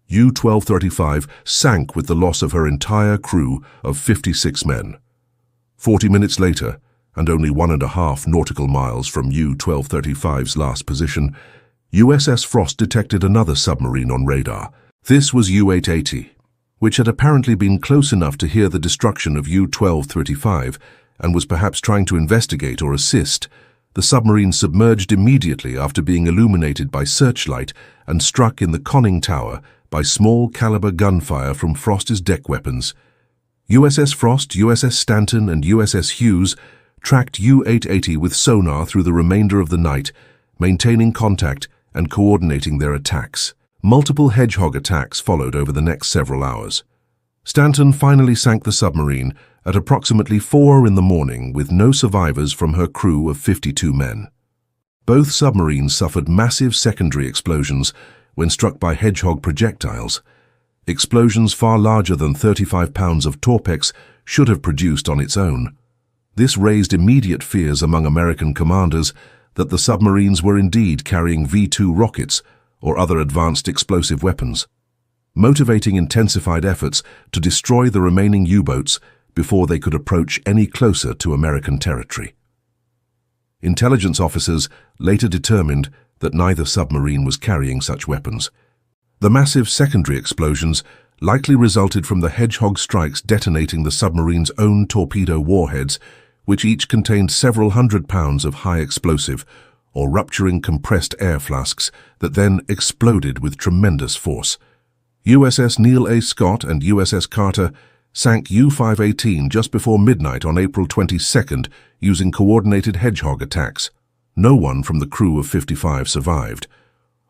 U-1235 sank with the loss of her entire crew of 56 men. 40 minutes later, and only 1.5 nautical miles from U-1235's last position, USS Frost detected another submarine on radar. This was U-880, which had apparently been close enough to hear the destruction of U-1235 and was perhaps trying to investigate or assist. The submarine submerged immediately after being illuminated by searchlight and struck in the conning tower by small-caliber gunfire from Frost's deck weapons. USS Frost, USS Stanton, and USS Hughes tracked U-880 with sonar through the remainder of the night, maintaining contact and coordinating their attacks. Multiple Hedgehog attacks followed over the next several hours. Stanton finally sank the submarine at approximately 4 in the morning with no survivors from her crew of 52 men. Both submarines suffered massive secondary explosions when struck by Hedgehog projectiles. Explosions far larger than 35 pounds of Torpex should have produced on its own. This raised immediate fears among American commanders that the submarines were indeed carrying V-2 rockets or other advanced explosive weapons, motivating intensified efforts to destroy the remaining U-boats before they could approach any closer to American territory. Intelligence officers later determined that neither submarine was carrying such weapons. The massive secondary explosions likely resulted from the Hedgehog strikes detonating the submarine's own torpedo warheads, which each contained several hundred pounds of high explosive, or rupturing compressed air flasks that then exploded with tremendous force. USS Neil A. Scott and USS Carter sank U-518 just before midnight on April 22nd using coordinated Hedgehog attacks. No one from the crew of 55 survived.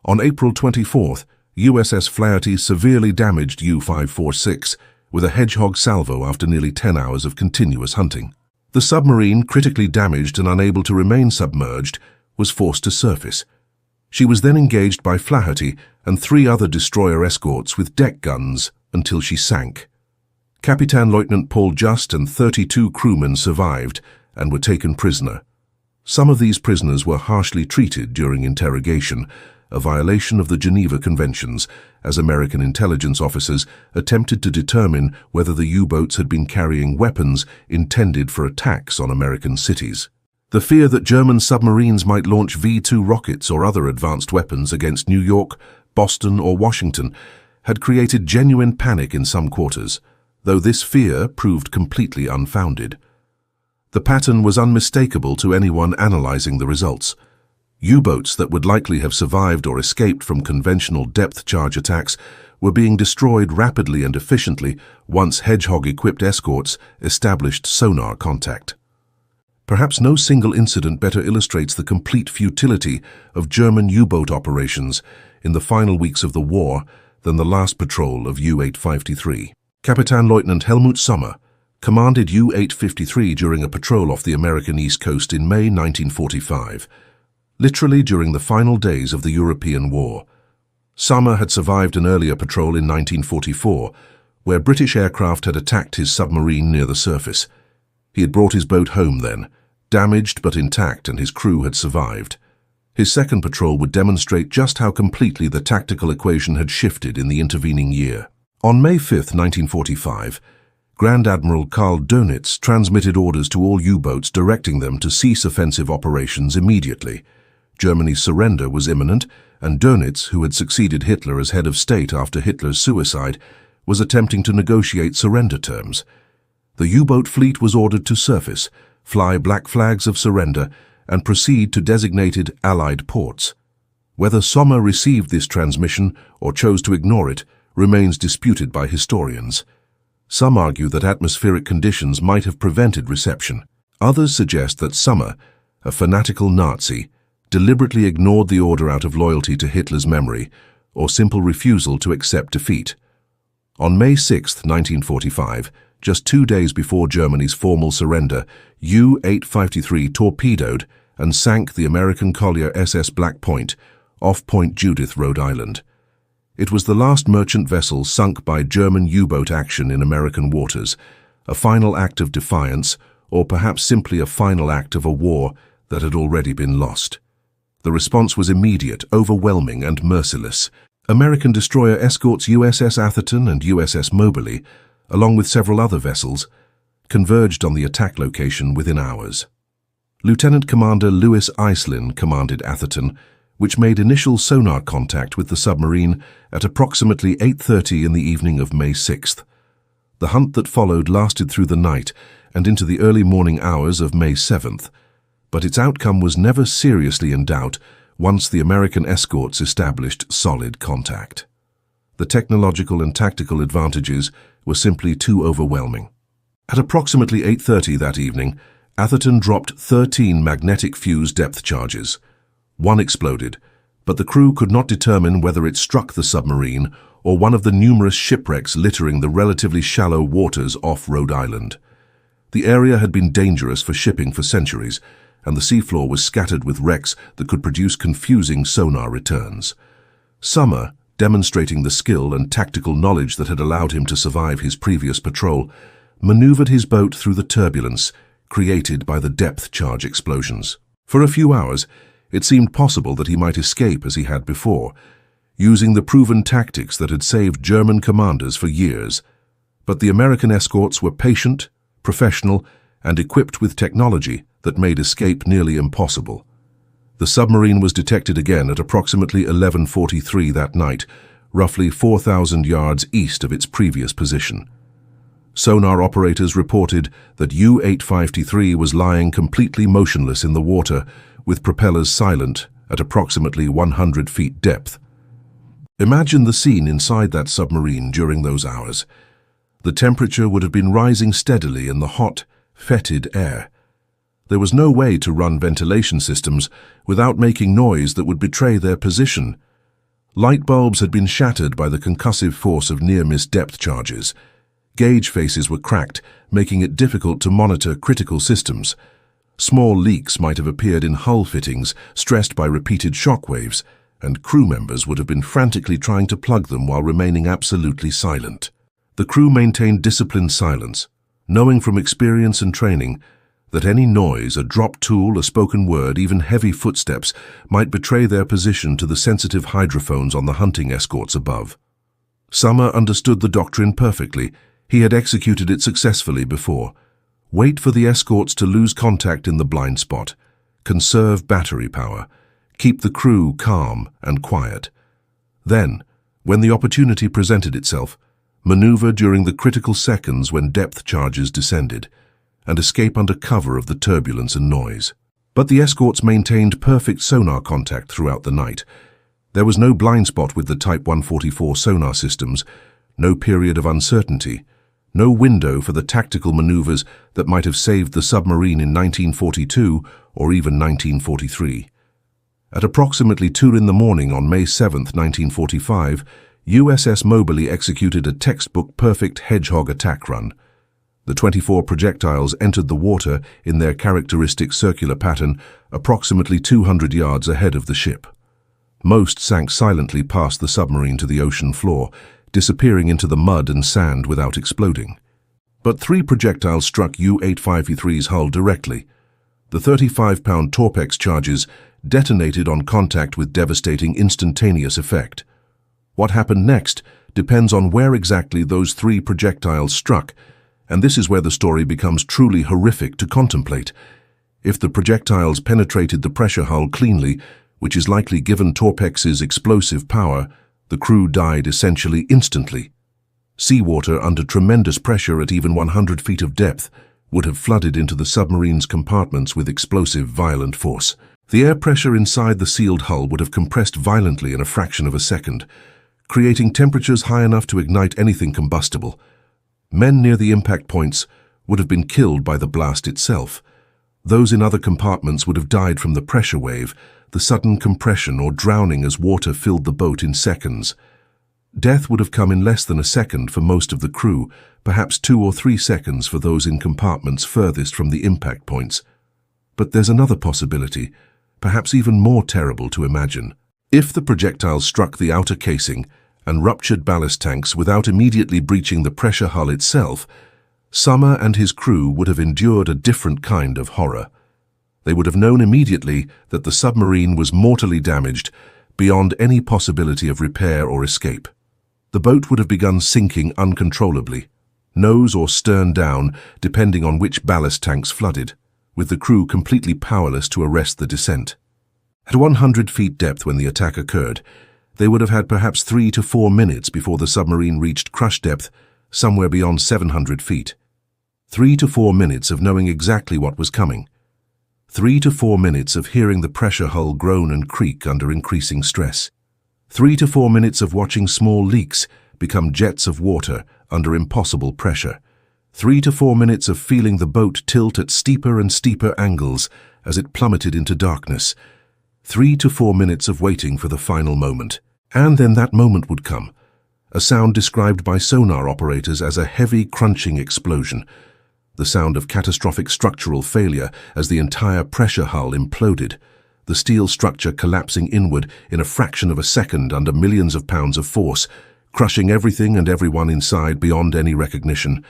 On April 24th, USS Flaherty severely damaged U-546 with a Hedgehog salvo after nearly 10 hours of continuous hunting. The submarine, critically damaged and unable to remain submerged, was forced to surface. She was then engaged by Flaherty and 3 other destroyer escorts with deck guns until she sank. Captain Lieutenant Paul Just and 32 crewmen survived and were taken prisoner. Some of these prisoners were harshly treated during interrogation, a violation of the Geneva Conventions, as American intelligence officers attempted to determine whether the U-boats had been carrying weapons intended for attacks on American cities. The fear that German submarines might launch V-2 rockets or other advanced weapons against New York, Boston, or Washington had created genuine panic in some quarters, though this fear proved completely unfounded. The pattern was unmistakable to anyone analyzing the results. U-boats that would likely have survived or escaped from conventional depth charge attacks were being destroyed rapidly and efficiently once Hedgehog-equipped escorts established sonar contact. Perhaps no single incident better illustrates the complete futility of German U-boat operations in the final weeks of the war than the last patrol of U-853. Captain Lieutenant Helmut Sommer commanded U-853 during a patrol off the American East Coast in May 1945, literally during the final days of the European War. Sommer had survived an earlier patrol in 1944, where British aircraft had attacked his submarine near the surface. He had brought his boat home then, damaged but intact, and his crew had survived. His second patrol would demonstrate just how completely the tactical equation had shifted in the intervening year. On May 5, 1945, Grand Admiral Karl Dönitz transmitted orders to all U-boats directing them to cease offensive operations immediately. Germany's surrender was imminent, and Dönitz, who had succeeded Hitler as head of state after Hitler's suicide, was attempting to negotiate surrender terms. The U-boat fleet was ordered to surface, fly black flags of surrender, and proceed to designated Allied ports. Whether Sommer received this transmission or chose to ignore it remains disputed by historians. Some argue that atmospheric conditions might have prevented reception. Others suggest that Sommer, a fanatical Nazi, deliberately ignored the order out of loyalty to Hitler's memory or simple refusal to accept defeat. On May 6, 1945, just 2 days before Germany's formal surrender, U-853 torpedoed and sank the American collier SS Black Point off Point Judith, Rhode Island. It was the last merchant vessel sunk by German U-boat action in American waters, a final act of defiance, or perhaps simply a final act of a war that had already been lost. The response was immediate, overwhelming, and merciless. American destroyer escorts USS Atherton and USS Moberly, along with several other vessels, converged on the attack location within hours. Lieutenant Commander Louis Iselin commanded Atherton, which made initial sonar contact with the submarine at approximately 8:30 in the evening of May 6th. The hunt that followed lasted through the night and into the early morning hours of May 7th, but its outcome was never seriously in doubt once the American escorts established solid contact. The technological and tactical advantages were simply too overwhelming. At approximately 8:30 that evening, Atherton dropped 13 magnetic fuse depth charges. One exploded, but the crew could not determine whether it struck the submarine or one of the numerous shipwrecks littering the relatively shallow waters off Rhode Island. The area had been dangerous for shipping for centuries, and the seafloor was scattered with wrecks that could produce confusing sonar returns. Summer, demonstrating the skill and tactical knowledge that had allowed him to survive his previous patrol, maneuvered his boat through the turbulence created by the depth charge explosions. For a few hours, it seemed possible that he might escape as he had before, using the proven tactics that had saved German commanders for years. But the American escorts were patient, professional, and equipped with technology that made escape nearly impossible. The submarine was detected again at approximately 11:43 that night, roughly 4,000 yards east of its previous position. Sonar operators reported that U-853 was lying completely motionless in the water, with propellers silent at approximately 100 feet depth. Imagine the scene inside that submarine during those hours. The temperature would have been rising steadily in the hot, fetid air. There was no way to run ventilation systems without making noise that would betray their position. Light bulbs had been shattered by the concussive force of near-miss depth charges. Gauge faces were cracked, making it difficult to monitor critical systems. Small leaks might have appeared in hull fittings, stressed by repeated shock waves, and crew members would have been frantically trying to plug them while remaining absolutely silent. The crew maintained disciplined silence, knowing from experience and training that any noise, a dropped tool, a spoken word, even heavy footsteps, might betray their position to the sensitive hydrophones on the hunting escorts above. Summer understood the doctrine perfectly. He had executed it successfully before. Wait for the escorts to lose contact in the blind spot. Conserve battery power. Keep the crew calm and quiet. Then, when the opportunity presented itself, maneuver during the critical seconds when depth charges descended, and escape under cover of the turbulence and noise. But the escorts maintained perfect sonar contact throughout the night. There was no blind spot with the Type 144 sonar systems, no period of uncertainty, no window for the tactical maneuvers that might have saved the submarine in 1942 or even 1943. At approximately 2 in the morning on May 7, 1945, USS Moberly executed a textbook perfect Hedgehog attack run. The 24 projectiles entered the water in their characteristic circular pattern approximately 200 yards ahead of the ship. Most sank silently past the submarine to the ocean floor, disappearing into the mud and sand without exploding. But 3 projectiles struck U-853's hull directly. The 35-pound Torpex charges detonated on contact with devastating instantaneous effect. What happened next depends on where exactly those 3 projectiles struck, and this is where the story becomes truly horrific to contemplate. If the projectiles penetrated the pressure hull cleanly, which is likely given Torpex's explosive power, the crew died essentially instantly. Seawater under tremendous pressure at even 100 feet of depth would have flooded into the submarine's compartments with explosive, violent force. The air pressure inside the sealed hull would have compressed violently in a fraction of a second, creating temperatures high enough to ignite anything combustible. Men near the impact points would have been killed by the blast itself. Those in other compartments would have died from the pressure wave, the sudden compression, or drowning as water filled the boat in seconds. Death would have come in less than a second for most of the crew, perhaps 2 or 3 seconds for those in compartments furthest from the impact points. But there's another possibility, perhaps even more terrible to imagine. If the projectile struck the outer casing and ruptured ballast tanks without immediately breaching the pressure hull itself, Summer and his crew would have endured a different kind of horror. They would have known immediately that the submarine was mortally damaged beyond any possibility of repair or escape. The boat would have begun sinking uncontrollably, nose or stern down, depending on which ballast tanks flooded, with the crew completely powerless to arrest the descent. At 100 feet depth when the attack occurred, they would have had perhaps 3 to 4 minutes before the submarine reached crush depth somewhere beyond 700 feet. 3 to 4 minutes of knowing exactly what was coming. 3 to 4 minutes of hearing the pressure hull groan and creak under increasing stress. 3 to 4 minutes of watching small leaks become jets of water under impossible pressure. 3 to 4 minutes of feeling the boat tilt at steeper and steeper angles as it plummeted into darkness. 3 to 4 minutes of waiting for the final moment. And then that moment would come. A sound described by sonar operators as a heavy crunching explosion. The sound of catastrophic structural failure as the entire pressure hull imploded, the steel structure collapsing inward in a fraction of a second under millions of pounds of force, crushing everything and everyone inside beyond any recognition.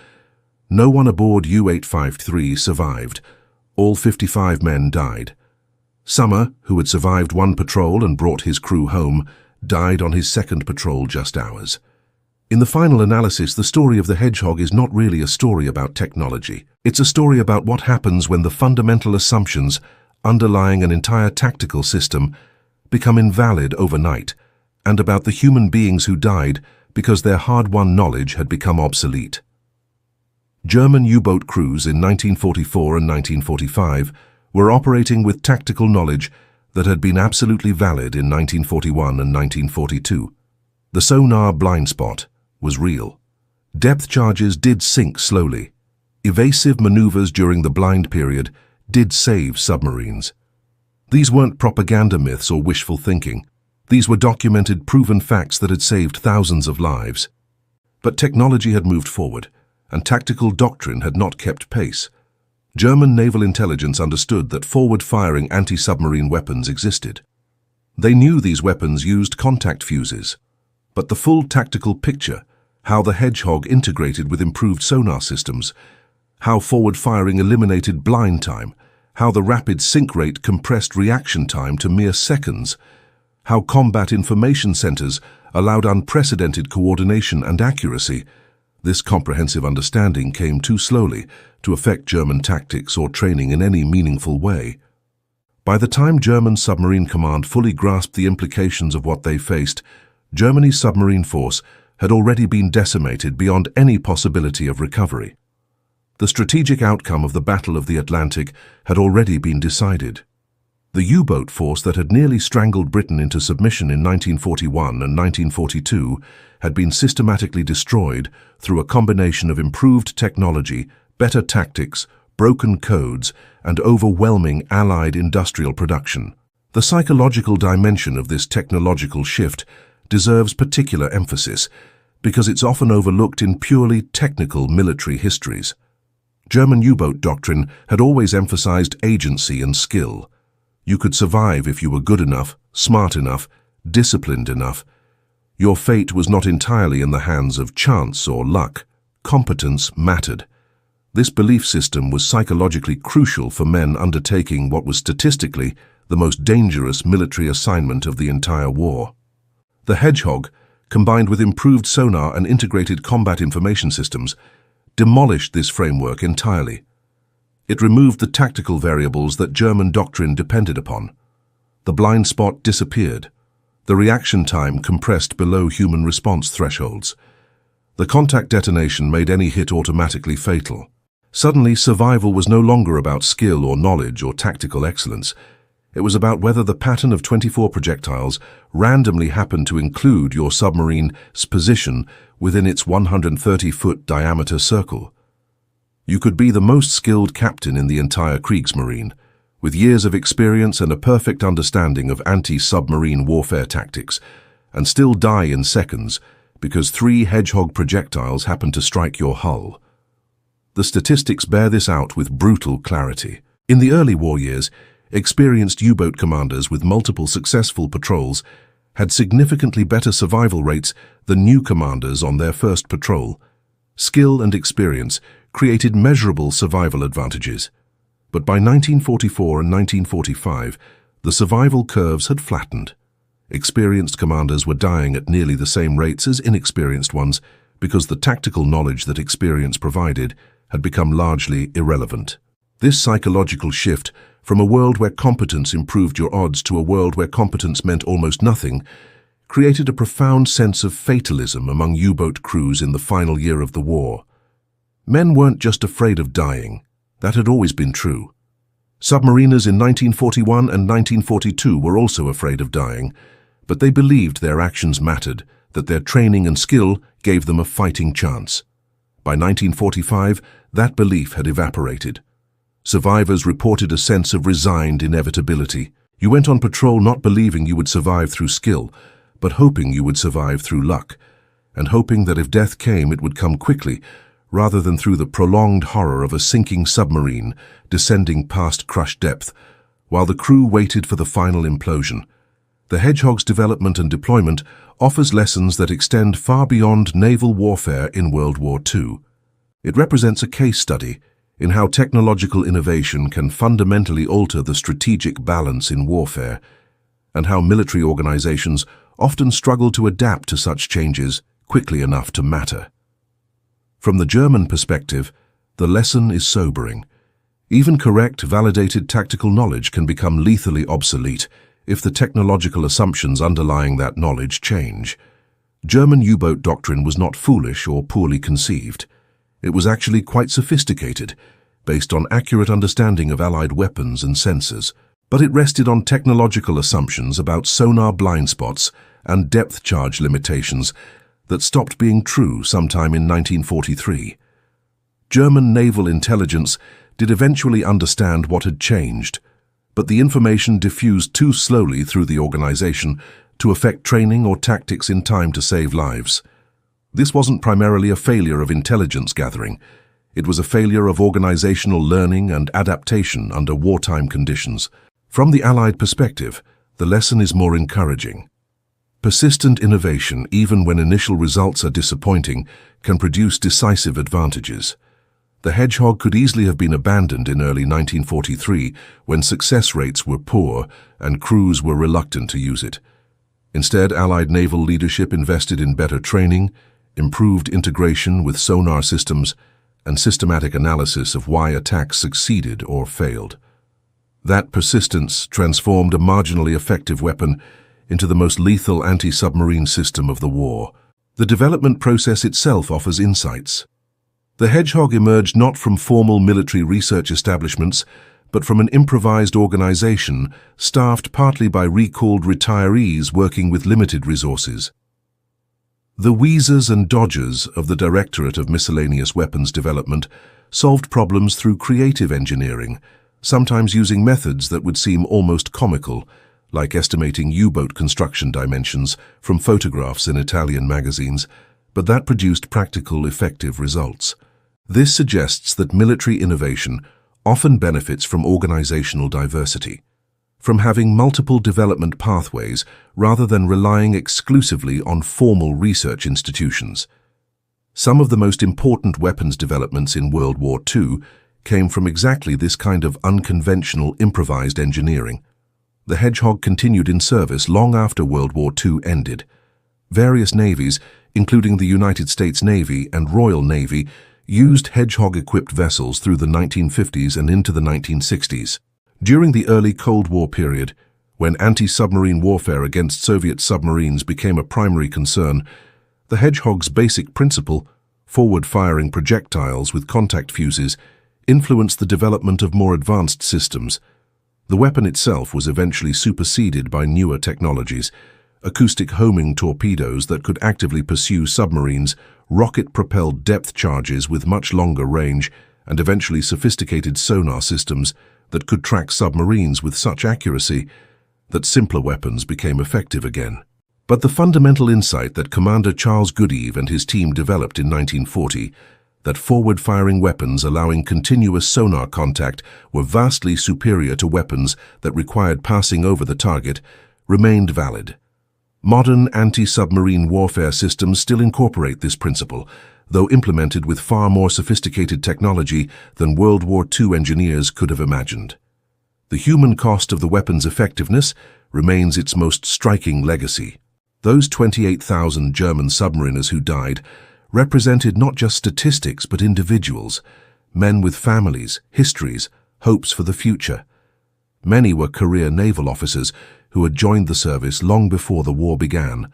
No one aboard U-853 survived. All 55 men died. Summer, who had survived one patrol and brought his crew home, died on his second patrol just hours. In the final analysis, the story of the Hedgehog is not really a story about technology. It's a story about what happens when the fundamental assumptions underlying an entire tactical system become invalid overnight, and about the human beings who died because their hard-won knowledge had become obsolete. German U-boat crews in 1944 and 1945 were operating with tactical knowledge that had been absolutely valid in 1941 and 1942. The sonar blind spot was real. Depth charges did sink slowly. Evasive maneuvers during the blind period did save submarines. These weren't propaganda myths or wishful thinking. These were documented, proven facts that had saved thousands of lives. But technology had moved forward, and tactical doctrine had not kept pace. German naval intelligence understood that forward-firing anti-submarine weapons existed. They knew these weapons used contact fuses. But the full tactical picture, how the Hedgehog integrated with improved sonar systems, how forward-firing eliminated blind time, how the rapid sink rate compressed reaction time to mere seconds, how combat information centers allowed unprecedented coordination and accuracy, this comprehensive understanding came too slowly to affect German tactics or training in any meaningful way. By the time German Submarine Command fully grasped the implications of what they faced, Germany's submarine force had already been decimated beyond any possibility of recovery. The strategic outcome of the Battle of the Atlantic had already been decided. The U-boat force that had nearly strangled Britain into submission in 1941 and 1942 had been systematically destroyed through a combination of improved technology, better tactics, broken codes, and overwhelming Allied industrial production. The psychological dimension of this technological shift deserves particular emphasis because it's often overlooked in purely technical military histories. German U-boat doctrine had always emphasized agency and skill. You could survive if you were good enough, smart enough, disciplined enough. Your fate was not entirely in the hands of chance or luck. Competence mattered. This belief system was psychologically crucial for men undertaking what was statistically the most dangerous military assignment of the entire war. The Hedgehog, combined with improved sonar and integrated combat information systems, demolished this framework entirely. It removed the tactical variables that German doctrine depended upon. The blind spot disappeared. The reaction time compressed below human response thresholds. The contact detonation made any hit automatically fatal. Suddenly, survival was no longer about skill or knowledge or tactical excellence. It was about whether the pattern of 24 projectiles randomly happened to include your submarine's position within its 130-foot diameter circle. You could be the most skilled captain in the entire Kriegsmarine, with years of experience and a perfect understanding of anti-submarine warfare tactics, and still die in seconds because 3 Hedgehog projectiles happened to strike your hull. The statistics bear this out with brutal clarity. In the early war years, experienced U-boat commanders with multiple successful patrols had significantly better survival rates than new commanders on their first patrol. Skill and experience created measurable survival advantages. But by 1944 and 1945, the survival curves had flattened. Experienced commanders were dying at nearly the same rates as inexperienced ones because the tactical knowledge that experience provided had become largely irrelevant. This psychological shift from a world where competence improved your odds to a world where competence meant almost nothing, created a profound sense of fatalism among U-boat crews in the final year of the war. Men weren't just afraid of dying. That had always been true. Submariners in 1941 and 1942 were also afraid of dying, but they believed their actions mattered, that their training and skill gave them a fighting chance. By 1945, that belief had evaporated. Survivors reported a sense of resigned inevitability. You went on patrol not believing you would survive through skill, but hoping you would survive through luck, and hoping that if death came, it would come quickly, rather than through the prolonged horror of a sinking submarine descending past crushed depth, while the crew waited for the final implosion. The Hedgehog's development and deployment offers lessons that extend far beyond naval warfare in World War II. It represents a case study in how technological innovation can fundamentally alter the strategic balance in warfare, and how military organizations often struggle to adapt to such changes quickly enough to matter. From the German perspective, the lesson is sobering. Even correct, validated tactical knowledge can become lethally obsolete if the technological assumptions underlying that knowledge change. German U-boat doctrine was not foolish or poorly conceived. It was actually quite sophisticated, based on accurate understanding of Allied weapons and sensors, but it rested on technological assumptions about sonar blind spots and depth charge limitations that stopped being true sometime in 1943. German naval intelligence did eventually understand what had changed, but the information diffused too slowly through the organization to affect training or tactics in time to save lives. This wasn't primarily a failure of intelligence gathering. It was a failure of organizational learning and adaptation under wartime conditions. From the Allied perspective, the lesson is more encouraging. Persistent innovation, even when initial results are disappointing, can produce decisive advantages. The Hedgehog could easily have been abandoned in early 1943 when success rates were poor and crews were reluctant to use it. Instead, Allied naval leadership invested in better training, improved integration with sonar systems, and systematic analysis of why attacks succeeded or failed. That persistence transformed a marginally effective weapon into the most lethal anti-submarine system of the war. The development process itself offers insights. The Hedgehog emerged not from formal military research establishments, but from an improvised organization staffed partly by recalled retirees working with limited resources. The Wheezers and Dodgers of the Directorate of Miscellaneous Weapons Development solved problems through creative engineering, sometimes using methods that would seem almost comical, like estimating U-boat construction dimensions from photographs in Italian magazines, but that produced practical, effective results. This suggests that military innovation often benefits from organizational diversity, from having multiple development pathways rather than relying exclusively on formal research institutions. Some of the most important weapons developments in World War II came from exactly this kind of unconventional, improvised engineering. The Hedgehog continued in service long after World War II ended. Various navies, including the United States Navy and Royal Navy, used Hedgehog-equipped vessels through the 1950s and into the 1960s. During the early Cold War period, when anti-submarine warfare against Soviet submarines became a primary concern, the Hedgehog's basic principle, forward-firing projectiles with contact fuses, influenced the development of more advanced systems. The weapon itself was eventually superseded by newer technologies: acoustic homing torpedoes that could actively pursue submarines, rocket-propelled depth charges with much longer range, and eventually sophisticated sonar systems that could track submarines with such accuracy that simpler weapons became effective again. But the fundamental insight that Commander Charles Goodeve and his team developed in 1940, that forward-firing weapons allowing continuous sonar contact were vastly superior to weapons that required passing over the target, remained valid. Modern anti-submarine warfare systems still incorporate this principle, though implemented with far more sophisticated technology than World War II engineers could have imagined. The human cost of the weapon's effectiveness remains its most striking legacy. Those 28,000 German submariners who died represented not just statistics but individuals, men with families, histories, hopes for the future. Many were career naval officers who had joined the service long before the war began.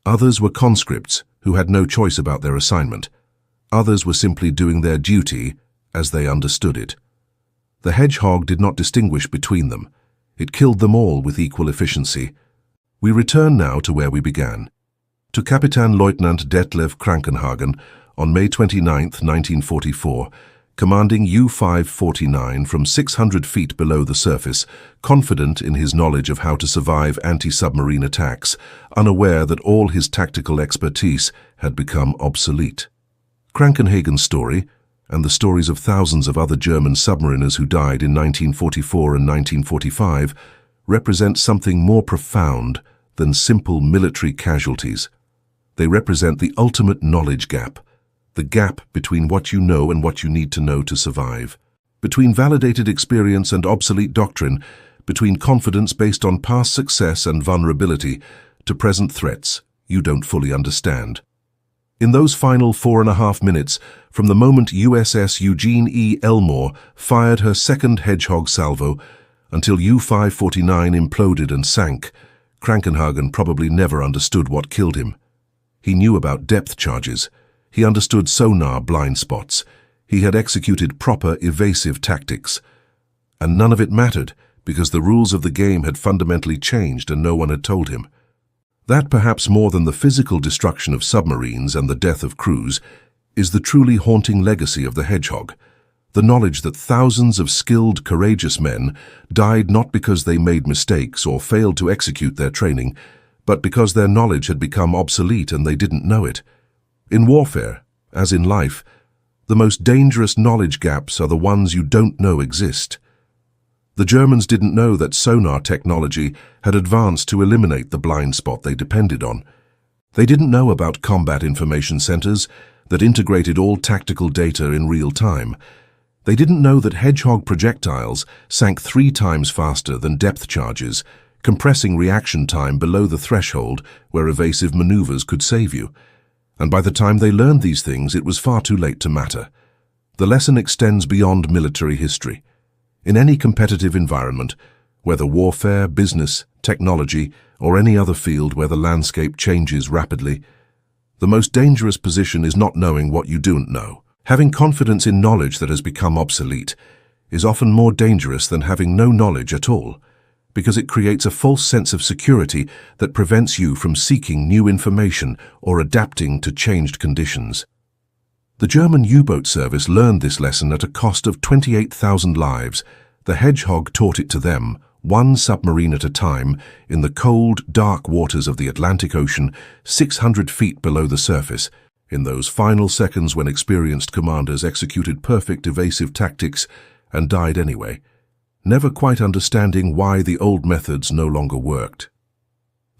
Others were conscripts who had no choice about their assignment. Others were simply doing their duty as they understood it. The Hedgehog did not distinguish between them. It killed them all with equal efficiency. We return now to where we began. To Kapitän-Leutnant Detlev Krankenhagen on May 29, 1944, commanding U-549 from 600 feet below the surface, confident in his knowledge of how to survive anti-submarine attacks, unaware that all his tactical expertise had become obsolete. Krankenhagen's story, and the stories of thousands of other German submariners who died in 1944 and 1945, represent something more profound than simple military casualties. They represent the ultimate knowledge gap, the gap between what you know and what you need to know to survive, between validated experience and obsolete doctrine, between confidence based on past success and vulnerability to present threats you don't fully understand. In those final 4.5 minutes, from the moment USS Eugene E. Elmore fired her second Hedgehog salvo until U-549 imploded and sank, Krankenhagen probably never understood what killed him. He knew about depth charges. He understood sonar blind spots. He had executed proper evasive tactics. And none of it mattered because the rules of the game had fundamentally changed and no one had told him. That, perhaps more than the physical destruction of submarines and the death of crews, is the truly haunting legacy of the Hedgehog. The knowledge that thousands of skilled, courageous men died not because they made mistakes or failed to execute their training, but because their knowledge had become obsolete and they didn't know it. In warfare, as in life, the most dangerous knowledge gaps are the ones you don't know exist. The Germans didn't know that sonar technology had advanced to eliminate the blind spot they depended on. They didn't know about combat information centers that integrated all tactical data in real time. They didn't know that Hedgehog projectiles sank 3 times faster than depth charges, compressing reaction time below the threshold where evasive maneuvers could save you. And by the time they learned these things, it was far too late to matter. The lesson extends beyond military history. In any competitive environment, whether warfare, business, technology, or any other field where the landscape changes rapidly, the most dangerous position is not knowing what you don't know. Having confidence in knowledge that has become obsolete is often more dangerous than having no knowledge at all, because it creates a false sense of security that prevents you from seeking new information or adapting to changed conditions. The German U-boat service learned this lesson at a cost of 28,000 lives. The Hedgehog taught it to them, one submarine at a time, in the cold, dark waters of the Atlantic Ocean, 600 feet below the surface, in those final seconds when experienced commanders executed perfect evasive tactics and died anyway, never quite understanding why the old methods no longer worked.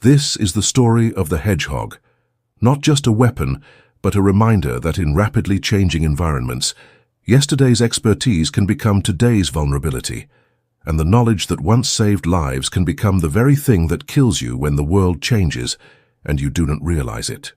This is the story of the Hedgehog, not just a weapon, but a reminder that in rapidly changing environments, yesterday's expertise can become today's vulnerability, and the knowledge that once saved lives can become the very thing that kills you when the world changes and you do not realize it.